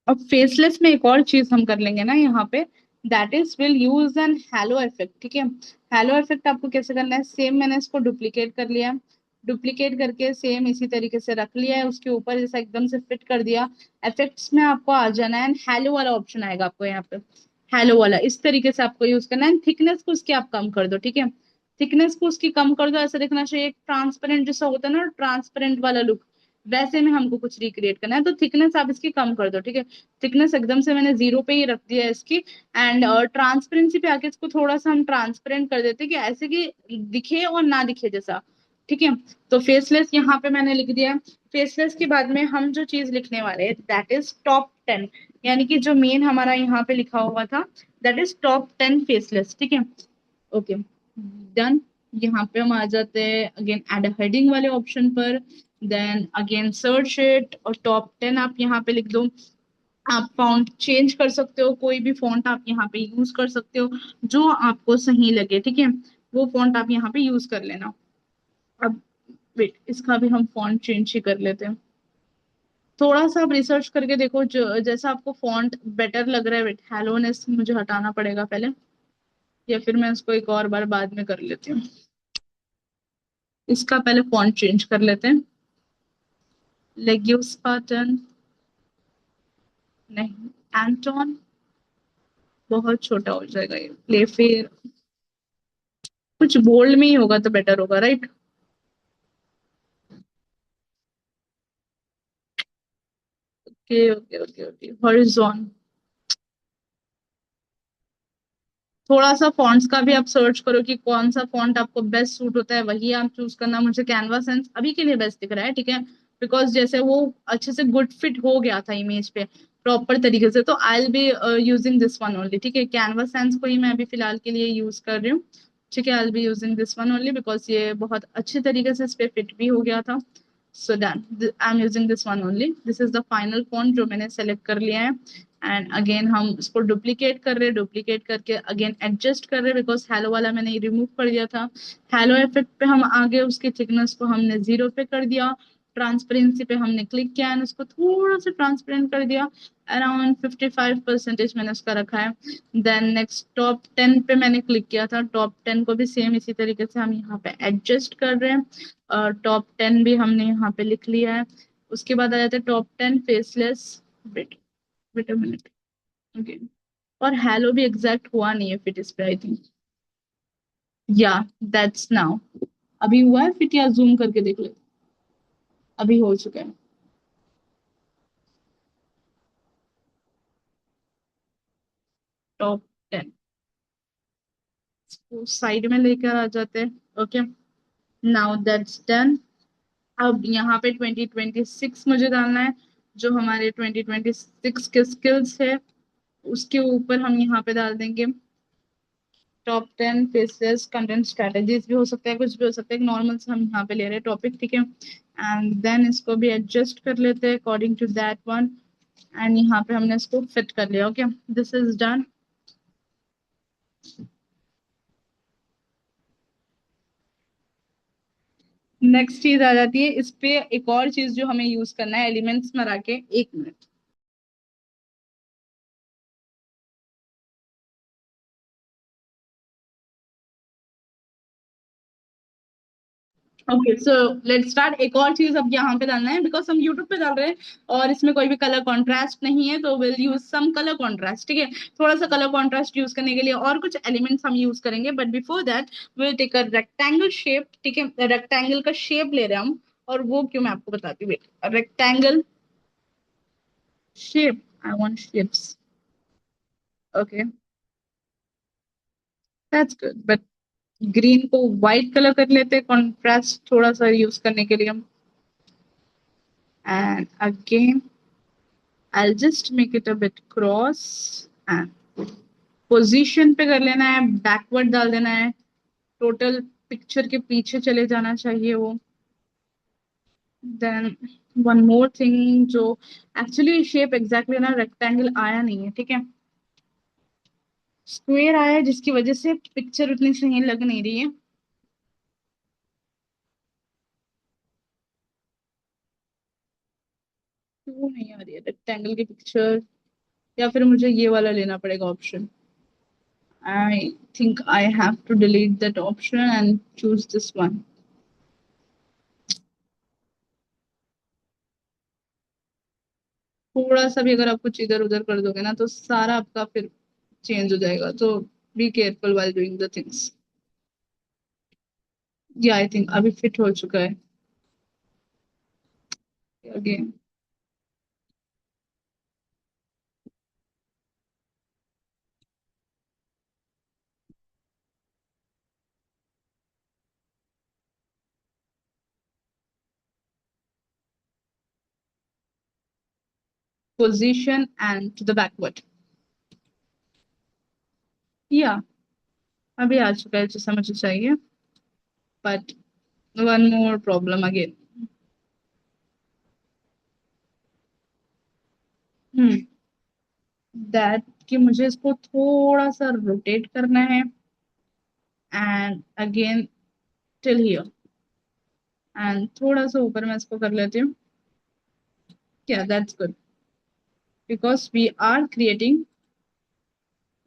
अब फेसलेस में एक और चीज हम कर लेंगे ना यहाँ पे, that is will use N hello effect, ठीक है। हैलो इफेक्ट आपको कैसे करना है, सेम मैंने इसको डुप्लीकेट कर लिया, डुप्लीकेट करके सेम इसी तरीके से रख लिया है, उसके ऊपर जैसा एकदम से फिट कर दिया। इफेक्ट्स में आपको आ जाना है एंड हैलो वाला ऑप्शन आएगा आपको यहाँ पे, हैलो वाला इस तरीके से आपको यूज करना है। थिकनेस को उसकी आप कम कर दो, ठीक है। थिकनेस को उसकी कम कर दो, ऐसा दिखना चाहिए ट्रांसपेरेंट जैसा होता है ना, ट्रांसपेरेंट वाला लुक, वैसे में हमको कुछ रिक्रिएट करना है। तो थिकनेस आप इसकी कम कर दो, ठीक है। थिकनेस एकदम से मैंने 0 पे ही रख दिया है इसकी। एंड ट्रांसपेरेंसी पे आके इसको थोड़ा सा हम ट्रांसपेरेंट कर देते हैं कि ऐसे कि दिखे और ना दिखे जैसा, ठीक है। तो फेसलेस यहाँ पे मैंने लिख दिया है। फेसलेस के बाद में हम जो चीज लिखने वाले हैं दैट इज टॉप 10, यानी कि जो मेन हमारा यहाँ पे लिखा हुआ था दैट इज टॉप 10 फेसलेस, ठीक है। Okay, done. यहाँ पे हम आ जाते हैं अगेन एड हेडिंग वाले ऑप्शन पर, देन अगेन सर्च इट और टॉप 10 आप यहाँ पे लिख दो। आप फॉन्ट चेंज कर सकते हो, कोई भी फॉन्ट आप यहाँ पे यूज कर सकते हो जो आपको सही लगे, ठीक है। वो फॉन्ट आप यहाँ पे यूज कर लेना। अब वेट, इसका भी हम फॉन्ट चेंज ही कर लेते हैं। थोड़ा सा आप रिसर्च करके देखो जो जैसा आपको फॉन्ट बेटर लग रहा है। वेट, हेलोनेस मुझे हटाना पड़ेगा पहले, या फिर मैं इसको एक और बार बाद में कर लेती हूँ। इसका पहले फॉन्ट चेंज कर लेते हैं। लेग्यूस पैटर्न, नहीं, एंटोन, बहुत छोटा हो जाएगा ये, प्ले फेयर, कुछ बोल्ड में ही होगा तो बेटर होगा, right? Okay okay okay okay, horizon. थोड़ा सा फॉन्ट्स का भी आप सर्च करो कि कौन सा फॉन्ट आपको बेस्ट सूट होता है, वही आप चूज करना। मुझे कैनवा सेंस अभी के लिए बेस्ट दिख रहा है, ठीक है, बिकॉज जैसे वो अच्छे से गुड फिट हो गया था इमेज पे प्रॉपर तरीके से। तो I will be using this one only, ठीक है। कैनवा सेंस को ही मैं अभी फिलहाल के लिए यूज कर रही हूँ, ठीक है। I will be using this one only because ये बहुत अच्छे तरीके से इस पे फिट भी हो गया था। So done, I am using this one only, this is the final font जो मैंने सेलेक्ट कर लिया है। एंड अगेन हम इसको डुप्लीकेट कर रहे हैं, डुप्लीकेट करके अगेन एडजस्ट कर रहे हैं बिकॉज हेलो वाला मैंने रिमूव कर दिया था। हेलो इफेक्ट पे हम आगे उसकी थिकनेस को हमने 0 पे कर दिया। ट्रांसपेरेंसी पे हमने क्लिक किया एंड उसको थोड़ा सा ट्रांसपेरेंट कर दिया, अराउंड 55% मैंने उसका रखा है। देन नेक्स्ट टॉप 10 पे मैंने क्लिक किया था, टॉप 10 को भी सेम इसी तरीके से हम यहाँ पे एडजस्ट कर रहे हैं। टॉप 10 भी हमने यहाँ पे लिख लिया है। उसके बाद आ जाता है top 10 faceless, wait a minute. Okay, और हेलो भी एग्जैक्ट हुआ नहीं है फिट इस पे, I think. Yeah that's now. अभी हुआ है फिट, या जूम करके देख ले। अभी हो चुका है। टॉप 10 साइड में लेकर आ जाते हैं। Okay, now that's done. अब यहाँ पे 2026 मुझे डालना है। जो हमारे 2026 के स्किल्स है उसके ऊपर हम यहाँ पे डाल देंगे टॉप 10 फेसेस कंटेंट स्ट्रेटेजीज, भी हो सकता है कुछ भी हो सकता है, नॉर्मल से हम यहाँ पे ले रहे हैं टॉपिक, ठीक है। एंड देन इसको भी एडजस्ट कर लेते हैं according to that one. And यहाँ पे हमने इसको फिट कर लिया। Okay, this is done. Next चीज आ जाती है इस पे, एक और चीज जो हमें यूज करना है एलिमेंट्स में रख के, एक minute. Okay so let's start. एक और चीज अब यहाँ पे डालना है, बिकॉज हम यूट्यूब पे डाल रहे हैं और इसमें कोई भी कलर कॉन्ट्रास्ट नहीं है, तो will use some colour contrast, ठीक है। थोड़ा सा कलर कॉन्ट्रास्ट यूज करने के लिए और कुछ एलिमेंट्स हम यूज करेंगे, but before that will take a rectangle shape, ठीक है। रेक्टेंगल का शेप ले रहे हैं हम, और वो क्यों मैं आपको बताती हूँ। Rectangle shape, I want shapes. Okay, that's good, but green को व्हाइट कलर कर लेते हैं कॉन्ट्रास्ट थोड़ा सा यूज करने के लिए हम। And again I'll just make it a bit cross and position पे कर लेना है, बैकवर्ड डाल देना है, टोटल पिक्चर के पीछे चले जाना चाहिए वो। देन वन मोर थिंग, जो एक्चुअली शेप एग्जैक्टली ना रेक्टेंगल आया नहीं है, ठीक है, स्क्वायर आया है, जिसकी वजह से पिक्चर उतनी सही लग नहीं रही है। क्यों नहीं आ रही है रेक्टेंगल की पिक्चर, या फिर मुझे ये वाला लेना पड़ेगा option. I think I have to delete that option and choose this one. थोड़ा सा भी अगर आप कुछ इधर उधर कर दोगे ना तो सारा आपका फिर चेंज हो जाएगा, तो be careful while doing the things. Yeah I think अभी फिट हो चुका है। Again position and to the backward. Yeah अभी आ चुका है जैसा मुझे चाहिए, but one more problem again. Hmm, that कि मुझे इसको थोड़ा सा रोटेट करना है, and again till here, and थोड़ा सा ऊपर मैं इसको कर लेती हूँ। Yeah that's good, because we are creating.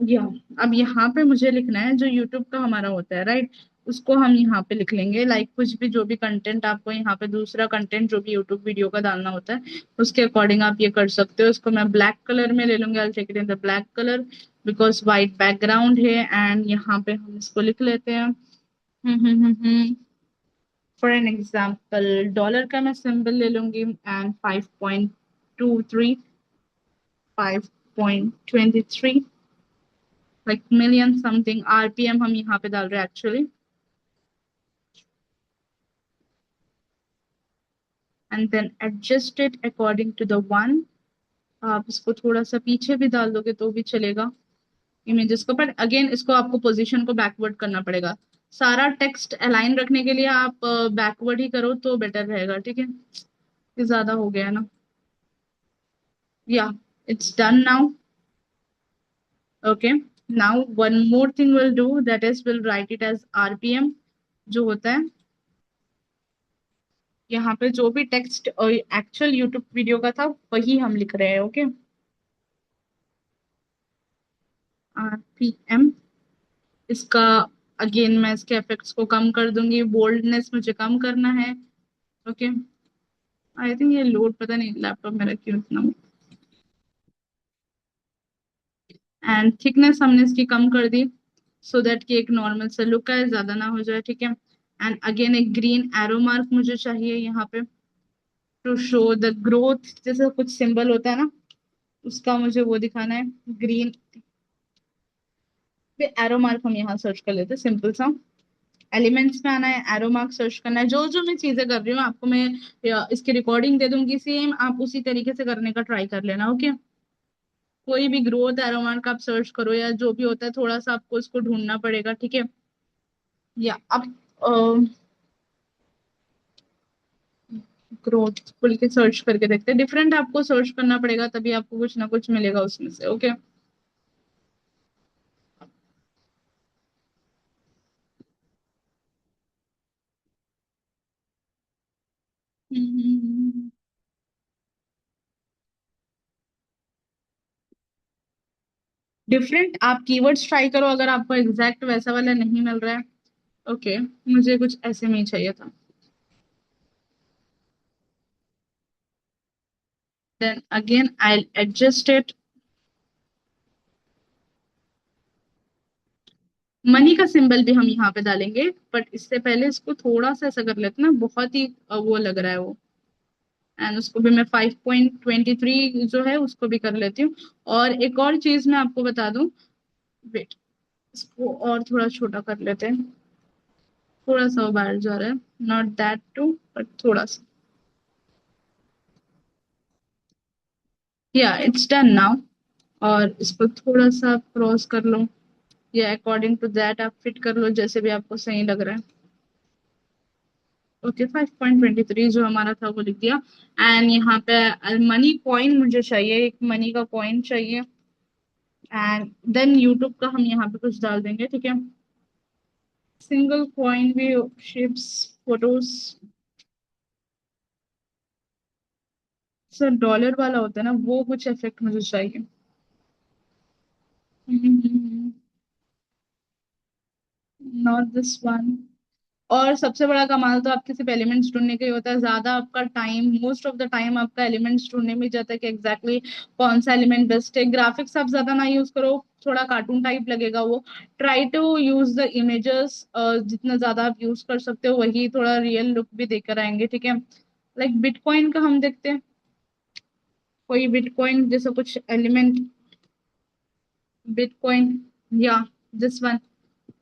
Yeah अब यहाँ पे मुझे लिखना है जो यूट्यूब का हमारा होता है, राइट, उसको हम यहाँ पे लिख लेंगे। लाइक कुछ भी जो भी कंटेंट आपको यहाँ पे, दूसरा कंटेंट जो भी यूट्यूब वीडियो का डालना होता है उसके अकॉर्डिंग आप ये कर सकते हो। इसको मैं ब्लैक कलर में ले लूंगी, I take it in the black colour, because white background है। एंड यहाँ पे हम इसको लिख लेते हैं। फॉर एन एग्जाम्पल डॉलर का मैं सिंबल ले लूंगी, and 5.23, 5.23, like million something RPM हम यहाँ पे डाल रहे हैं actually. And then adjust it according to the one. आप इसको थोड़ा सा पीछे भी डाल दोगे तो भी चलेगा इमेजेस को, बट अगेन इसको आपको पोजीशन को बैकवर्ड करना पड़ेगा। सारा टेक्स्ट अलाइन रखने के लिए आप बैकवर्ड ही करो तो बेटर रहेगा, ठीक है। ये ज्यादा हो गया ना। Yeah it's done now. Okay, now one more thing will do, that is will write it as RPM जो होता है। यहाँ पे जो भी टेक्स्ट एक्चुअल यूट्यूब वीडियो का था वही हम लिख रहे हैं। Okay, RPM. इसका अगेन मैं इसके इफेक्ट्स को कम कर दूंगी, बोल्डनेस मुझे कम करना है। ओके, आई थिंक ये लोड पता नहीं लैपटॉप मेरा क्यों इतना एंड थिकनेस हमने इसकी कम कर दी, सो दैट कि एक नॉर्मल सा लुक है, ज्यादा ना हो जाए, ठीक है। एंड अगेन एक ग्रीन एरो मार्क मुझे चाहिए यहाँ पे, टू शो द ग्रोथ, जैसे कुछ सिंबल होता है ना, उसका मुझे वो दिखाना है, ग्रीन पे एरो मार्क हम यहाँ सर्च कर लेते हैं, सिंपल सा। एलिमेंट्स में आना है, एरो मार्क सर्च करना है। जो जो मैं चीजें कर रही हूँ आपको मैं इसकी रिकॉर्डिंग दे दूंगी, सेम आप उसी तरीके से करने का ट्राई कर लेना, ओके। कोई भी ग्रोथ एरो मार्क आप सर्च करो या जो भी होता है, थोड़ा सा आपको इसको ढूंढना पड़ेगा, ठीक है। या अब ग्रोथ खुल के सर्च करके देखते हैं, डिफरेंट आपको सर्च करना पड़ेगा, तभी आपको कुछ ना कुछ मिलेगा उसमें से, ओके। डिफरेंट आप कीवर्ड्स ट्राई करो, अगर आपको एग्जैक्ट वैसा वाला नहीं मिल रहा है, ओके। मुझे कुछ ऐसे में ही चाहिए था। Then again I adjust it. Money का सिंबल भी हम यहाँ पे डालेंगे, बट इससे पहले इसको थोड़ा सा ऐसा कर लेते हैं ना, बहुत ही वो लग रहा है वो। एंड उसको भी मैं 5.23 जो है उसको भी कर लेती हूँ। और एक और चीज मैं आपको बता दूं, वेट, इसको और थोड़ा छोटा कर लेते हैं, थोड़ा सा वो बाहर जा रहा है, नॉट दैट टू, बट थोड़ा सा। या इट्स डन नाउ। और इसको थोड़ा सा क्रॉस कर लो, या अकॉर्डिंग टू दैट आप फिट कर लो, जैसे भी आपको सही लग रहा है। ओके, 5.23 जो हमारा था वो लिख दिया। एंड यहाँ पे मनी कॉइन मुझे चाहिए, एक मनी का कॉइन चाहिए। एंड देन यूट्यूब का हम यहाँ पे कुछ डाल देंगे, ठीक है। सिंगल कॉइन भी, शिप्स, फोटोज। सर डॉलर वाला होता है ना, वो कुछ इफेक्ट मुझे चाहिए। Not this one. और सबसे बड़ा कमाल तो आपके सिर्फ एलिमेंट्स ढूंढने का ही होता है, ज्यादा आपका time, most of the time आपका एलिमेंट्स ढूंढने में जाता है कि एग्जैक्टली कौन सा एलिमेंट बेस्ट है। ग्राफिक्स आप ज्यादा ना यूज करो, थोड़ा कार्टून टाइप लगेगा वो। Try to use the images, जितना ज्यादा आप यूज कर सकते हो, वही थोड़ा रियल लुक भी देकर आएंगे, ठीक है। लाइक बिटकॉइन का हम देखते हैं, कोई बिटकॉइन जैसा कुछ एलिमेंट, बिटकॉइन, या दिस वन,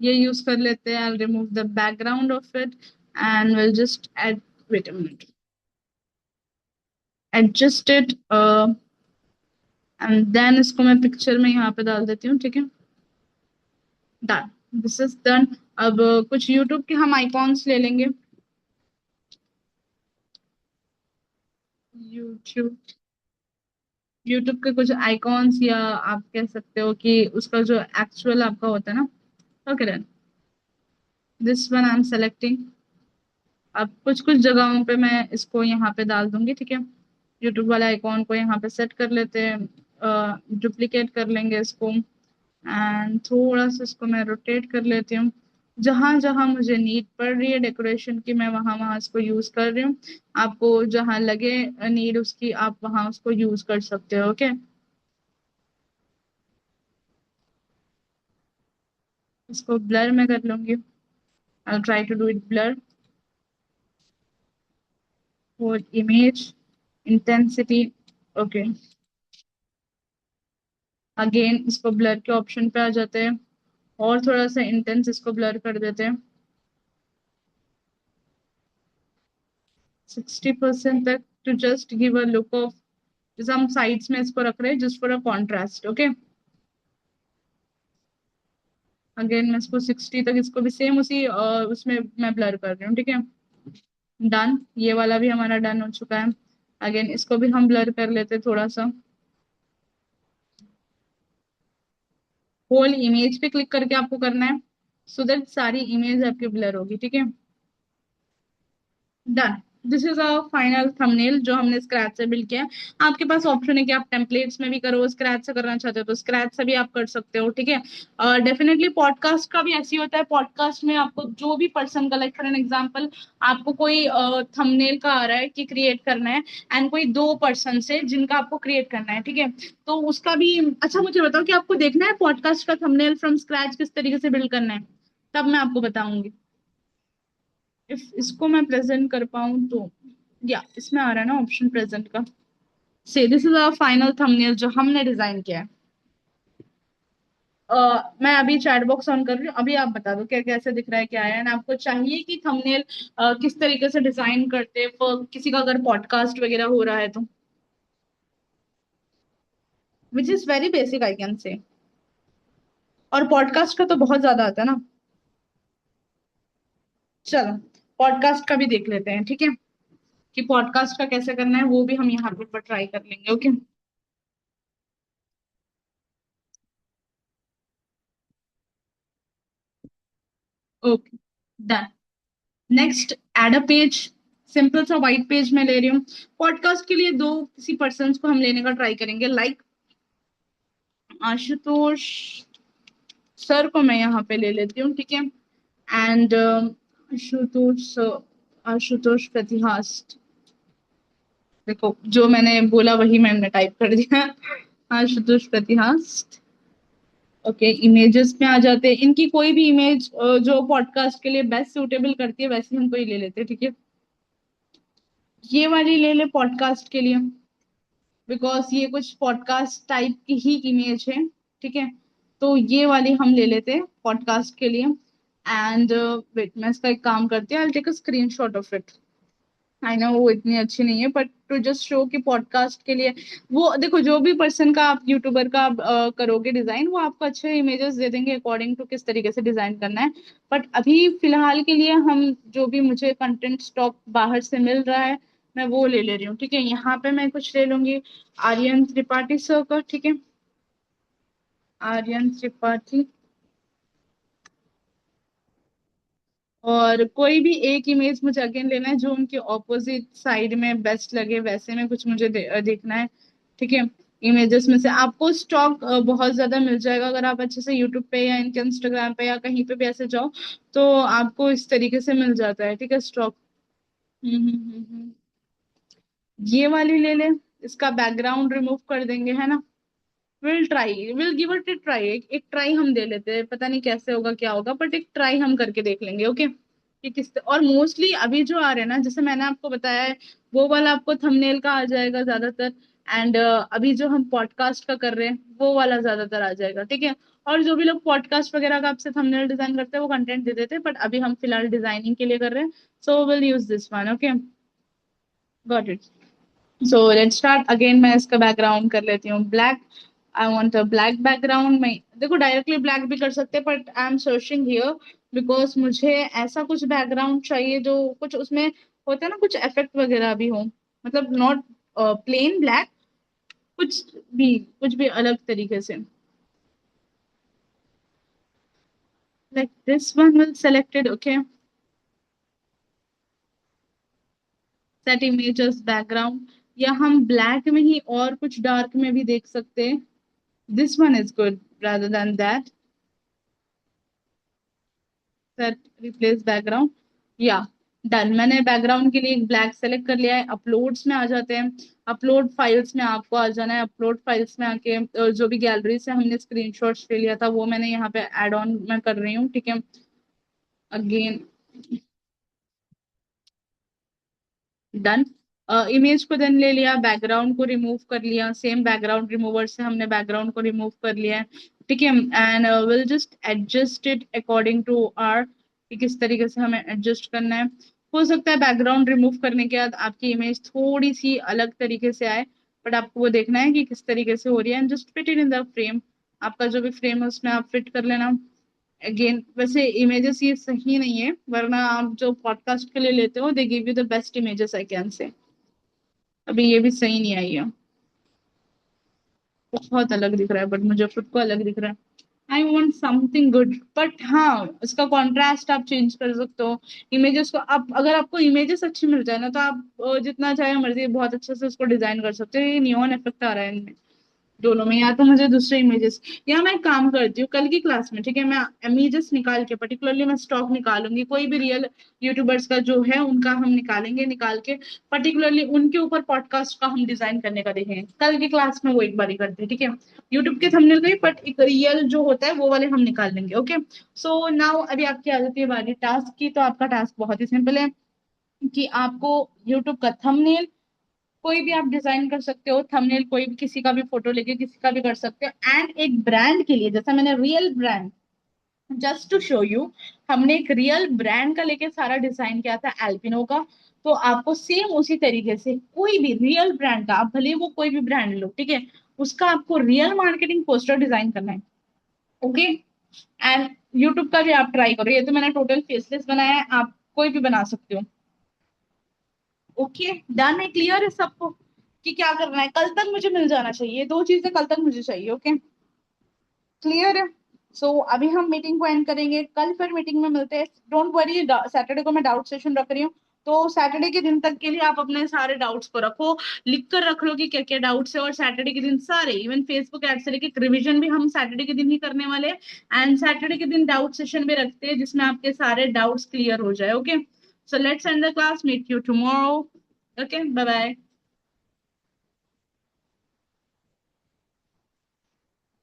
ये यूज कर लेते हैं। I'll remove the background of it and we'll just add, wait a minute, adjust it, and then इसको मैं पिक्चर में यहाँ पे डाल देती हूँ, ठीक है। Done, this is done. अब कुछ यूट्यूब के हम आइकॉन्स ले लेंगे। यूट्यूब, यूट्यूब के कुछ आइकॉन्स, या आप कह सकते हो कि उसका जो एक्चुअल आपका होता है ना, okay done. This one I am selecting. अब कुछ कुछ जगहों पे मैं इसको यहाँ पे डाल दूंगी, ठीक है। यूट्यूब वाले आइकॉन को यहाँ पे सेट कर लेते हैं, डुप्लीकेट कर लेंगे इसको, एंड थोड़ा सा इसको मैं रोटेट कर लेती हूँ। जहां जहां मुझे नीड पड़ रही है डेकोरेशन की, मैं वहां वहां इसको यूज कर रही हूँ। आपको जहां लगे नीड उसकी, आप वहां उसको यूज कर सकते हो, ओके। इसको ब्लर में कर लूंगी, I try to do it blur. और इमेज इंटेंसिटी, ओके। अगेन इसको ब्लर के ऑप्शन पे आ जाते हैं, और थोड़ा सा इंटेंस इसको ब्लर कर देते हैं, 60% तक, to just give a look of, जैसे हम साइड्स में इसको रख रहे हैं just for a contrast, okay. Again मैं इसको 60 तक, इसको भी सेम उसी उसमें मैं ब्लर कर रही हूँ, ठीक है। डन, ये वाला भी हमारा डन हो चुका है। अगेन इसको भी हम ब्लर कर लेते हैं थोड़ा सा। होल इमेज पे क्लिक करके आपको करना है, सो दैट सारी इमेज आपकी ब्लर होगी, ठीक है। Done. This is a final thumbnail जो हमने स्क्रैच से बिल्ड किया है। आपके पास ऑप्शन है कि आप टेम्पलेट्स में भी करो, स्क्रैच से करना चाहते हो तो स्क्रैच से भी आप कर सकते हो, ठीक है। डेफिनेटली पॉडकास्ट का भी ऐसे ही होता है। पॉडकास्ट में आपको जो भी पर्सन का, लाइक फॉर एन एग्जांपल, आपको कोई थंबनेल का आ रहा है कि क्रिएट करना है, एंड कोई दो पर्सन से जिनका आपको क्रिएट करना है, ठीक है। तो उसका भी अच्छा, मुझे बताओ कि आपको देखना है पॉडकास्ट का थंबनेल फ्रॉम स्क्रैच किस तरीके से बिल्ड करना है, तब मैं आपको बताऊंगी। इफ इसको मैं प्रेजेंट कर पाऊँ तो, या इसमें आ रहा है ना ऑप्शन प्रेजेंट का। से this is a final thumbnail जो हमने डिजाइन किया है। मैं अभी चैट बॉक्स ऑन कर रही हूँ, अभी आप बता दो क्या कैसे दिख रहा है, क्या है, एंड आपको चाहिए कि थंबनेल किस तरीके से डिजाइन करते हैं for किसी का अगर पॉडकास्ट वगैरह हो रहा है तो, which is very basic I can से। और पॉडकास्ट का तो बहुत ज्यादा आता है ना। चलो पॉडकास्ट का भी देख लेते हैं, ठीक है, कि पॉडकास्ट का कैसे करना है वो भी हम यहाँ पे ट्राई कर लेंगे, okay. Okay, done. Next, add a page. Simple सा व्हाइट पेज मैं ले रही हूँ। पॉडकास्ट के लिए दो किसी पर्सन को हम लेने का ट्राई करेंगे, लाइक आशुतोष सर को मैं यहाँ पे ले लेती हूँ, ठीक है। एंड आशुतोष प्रतिहास। देखो जो मैंने बोला वही मैंने टाइप कर दिया। आशुतोष प्रतिहास। ओके, इमेजेस में आ जाते हैं, इनकी कोई भी इमेज जो पॉडकास्ट के लिए बेस्ट सूटेबल करती है वैसे हम कोई ले लेते हैं, ठीक है। ये वाली ले ले पॉडकास्ट के लिए, बिकॉज ये कुछ पॉडकास्ट टाइप की ही इमेज है, ठीक है। तो ये वाली हम ले लेते हैं पॉडकास्ट के लिए। एंड वेट, मैं इसका एक काम करती हूँ, I take a screenshot of it. I know वो इतनी अच्छी नहीं है, बट टू जस्ट शो कि पॉडकास्ट के लिए, वो देखो जो भी पर्सन का आप यूट्यूबर का करोगे डिजाइन, वो आपको अच्छे इमेजेस दे देंगे अकॉर्डिंग टू किस तरीके से डिजाइन करना है। बट अभी फिलहाल के लिए हम जो भी मुझे कंटेंट स्टॉक बाहर से मिल रहा है मैं वो ले ले रही हूँ, ठीक है। यहाँ पे मैं कुछ ले लूंगी आर्यन त्रिपाठी सर का, ठीक है। आर्यन त्रिपाठी। और कोई भी एक इमेज मुझे अगेन लेना है जो उनके ऑपोजिट साइड में बेस्ट लगे, वैसे में कुछ मुझे देखना है, ठीक है। इमेजेस में से आपको स्टॉक बहुत ज्यादा मिल जाएगा अगर आप अच्छे से यूट्यूब पे या इनके इंस्टाग्राम पे या कहीं पे भी ऐसे जाओ, तो आपको इस तरीके से मिल जाता है, ठीक है, स्टॉक। ये वाली ले ले। इसका बैकग्राउंड रिमूव कर देंगे, है ना। Will give it A try, एक ट्राई हम दे लेते हैं, पता नहीं कैसे होगा क्या होगा, बट एक ट्राई हम करके देख लेंगे, ओके। कि किस, और मोस्टली अभी जो आ रहे हैं ना, जैसे मैंने आपको बताया है, वो वाला आपको थंबनेल का आ जाएगा ज्यादातर। एंड अभी जो हम पॉडकास्ट का कर रहे हैं वो वाला ज्यादातर आ जाएगा, ठीक है। और जो भी लोग पॉडकास्ट वगैरह का आपसे थंबनेल डिजाइन करते हैं वो कंटेंट दे देते हैं, बट अभी हम फिलहाल डिजाइनिंग के लिए कर रहे हैं, so will use this one, okay. Got it. So let's start again, मैं इसका बैकग्राउंड कर लेती हूँ black. I want a black background में, देखो डायरेक्टली ब्लैक भी कर सकते हैं, but I am searching here because मुझे ऐसा कुछ बैकग्राउंड चाहिए जो कुछ उसमें होता है ना, कुछ इफेक्ट वगैरह भी हो, मतलब नॉट प्लेन ब्लैक, कुछ भी अलग तरीके से। Like this one will selected, okay. Set images background, या हम ब्लैक में ही और कुछ डार्क में भी देख सकते हैं। This one is good rather than that. Set replace background, या डन। मैंने बैकग्राउंड के लिए एक ब्लैक सेलेक्ट कर लिया है। अपलोड्स में आ जाते हैं। अपलोड फाइल्स में आपको आ जाना है। अपलोड फाइल्स में आके जो भी गैलरी से हमने स्क्रीनशॉट्स ले लिया था वो मैंने यहाँ पे एड ऑन मैं कर रही हूँ, ठीक है। Again done. इमेज को देन ले लिया, बैकग्राउंड को रिमूव कर लिया, सेम बैकग्राउंड रिमूवर से हमने बैकग्राउंड को रिमूव कर लिया है, ठीक है। And will just adjust it according to our, कि किस तरीके से हमें एडजस्ट करना है। हो सकता है बैकग्राउंड रिमूव करने के बाद आपकी इमेज थोड़ी सी अलग तरीके से आए, बट आपको वो देखना है कि किस तरीके से हो रही है, and just fit it in the frame. आपका जो भी फ्रेम है उसमें आप फिट कर लेना। अगेन वैसे इमेजेस ये सही नहीं है, वरना आप जो पॉडकास्ट के लिए लेते हो they give you the best images I can से। अभी ये भी सही नहीं आई है, बहुत अलग दिख रहा है, बट मुझे खुद को अलग दिख रहा है। I want something good, but हाँ उसका कॉन्ट्रास्ट आप चेंज कर सकते हो। इमेजेस को आप, अगर आपको इमेजेस अच्छी मिल जाए ना, तो आप जितना चाहे मर्जी बहुत अच्छे से उसको डिजाइन कर सकते हो। ये नियॉन इफेक्ट आ रहा है इनमें दोनों में, या तो मुझे दूसरे इमेजेस, या मैं एक काम करती हूँ कल की क्लास में, ठीक है, मैं इमेजेस निकाल के पर्टिकुलरली मैं स्टॉक निकालूंगी, कोई भी रियल यूट्यूबर्स का जो है उनका हम निकालेंगे, निकाल के पर्टिकुलरली उनके ऊपर पॉडकास्ट का हम डिजाइन करने का देखेंगे कल की क्लास में, वो एक बारी करते हैं, ठीक है। यूट्यूब के थंबनेल का ही, बट एक रियल जो होता है वो वाले हम निकाल लेंगे, ओके। सो नाउ अभी आपकी आ जाती है बारी टास्क की। तो आपका टास्क बहुत ही सिंपल है कि आपको यूट्यूब का थंबनेल कोई भी आप डिजाइन कर सकते हो, थंबनेल कोई भी, किसी का भी फोटो लेके किसी का भी कर सकते हो। एंड एक ब्रांड के लिए, जैसा मैंने real brand, just to show you, हमने एक रियल ब्रांड का लेके सारा डिजाइन किया था एल्पिनो का। तो आपको सेम उसी तरीके से कोई भी रियल ब्रांड का, आप भले वो कोई भी ब्रांड लो, ठीक है, उसका आपको रियल मार्केटिंग पोस्टर डिजाइन करना है, ओके। एंड यूट्यूब का भी आप ट्राई करो, ये तो मैंने टोटल फेसलेस बनाया है, आप कोई भी बना सकते हो, ओके। डन है, क्लियर है सबको कि क्या करना है? कल तक मुझे मिल जाना चाहिए, दो चीजें कल तक मुझे चाहिए, ओके, क्लियर है। सो अभी हम मीटिंग को एंड करेंगे, कल फिर मीटिंग में मिलते हैं। डोंट वरी, सैटरडे को मैं डाउट सेशन रख रही हूँ, तो सैटरडे के दिन तक के लिए आप अपने सारे डाउट्स को रखो, लिख कर रख लो कि क्या क्या डाउट्स है, और सैटरडे के दिन सारे, इवन फेसबुक ऐड से लेके रिवीजन भी हम सैटरडे के दिन ही करने वाले हैं। एंड सैटरडे के दिन डाउट सेशन भी रखते हैं जिसमें आपके सारे डाउट्स क्लियर हो जाए, okay. So let's end the class, meet you tomorrow, okay, bye bye.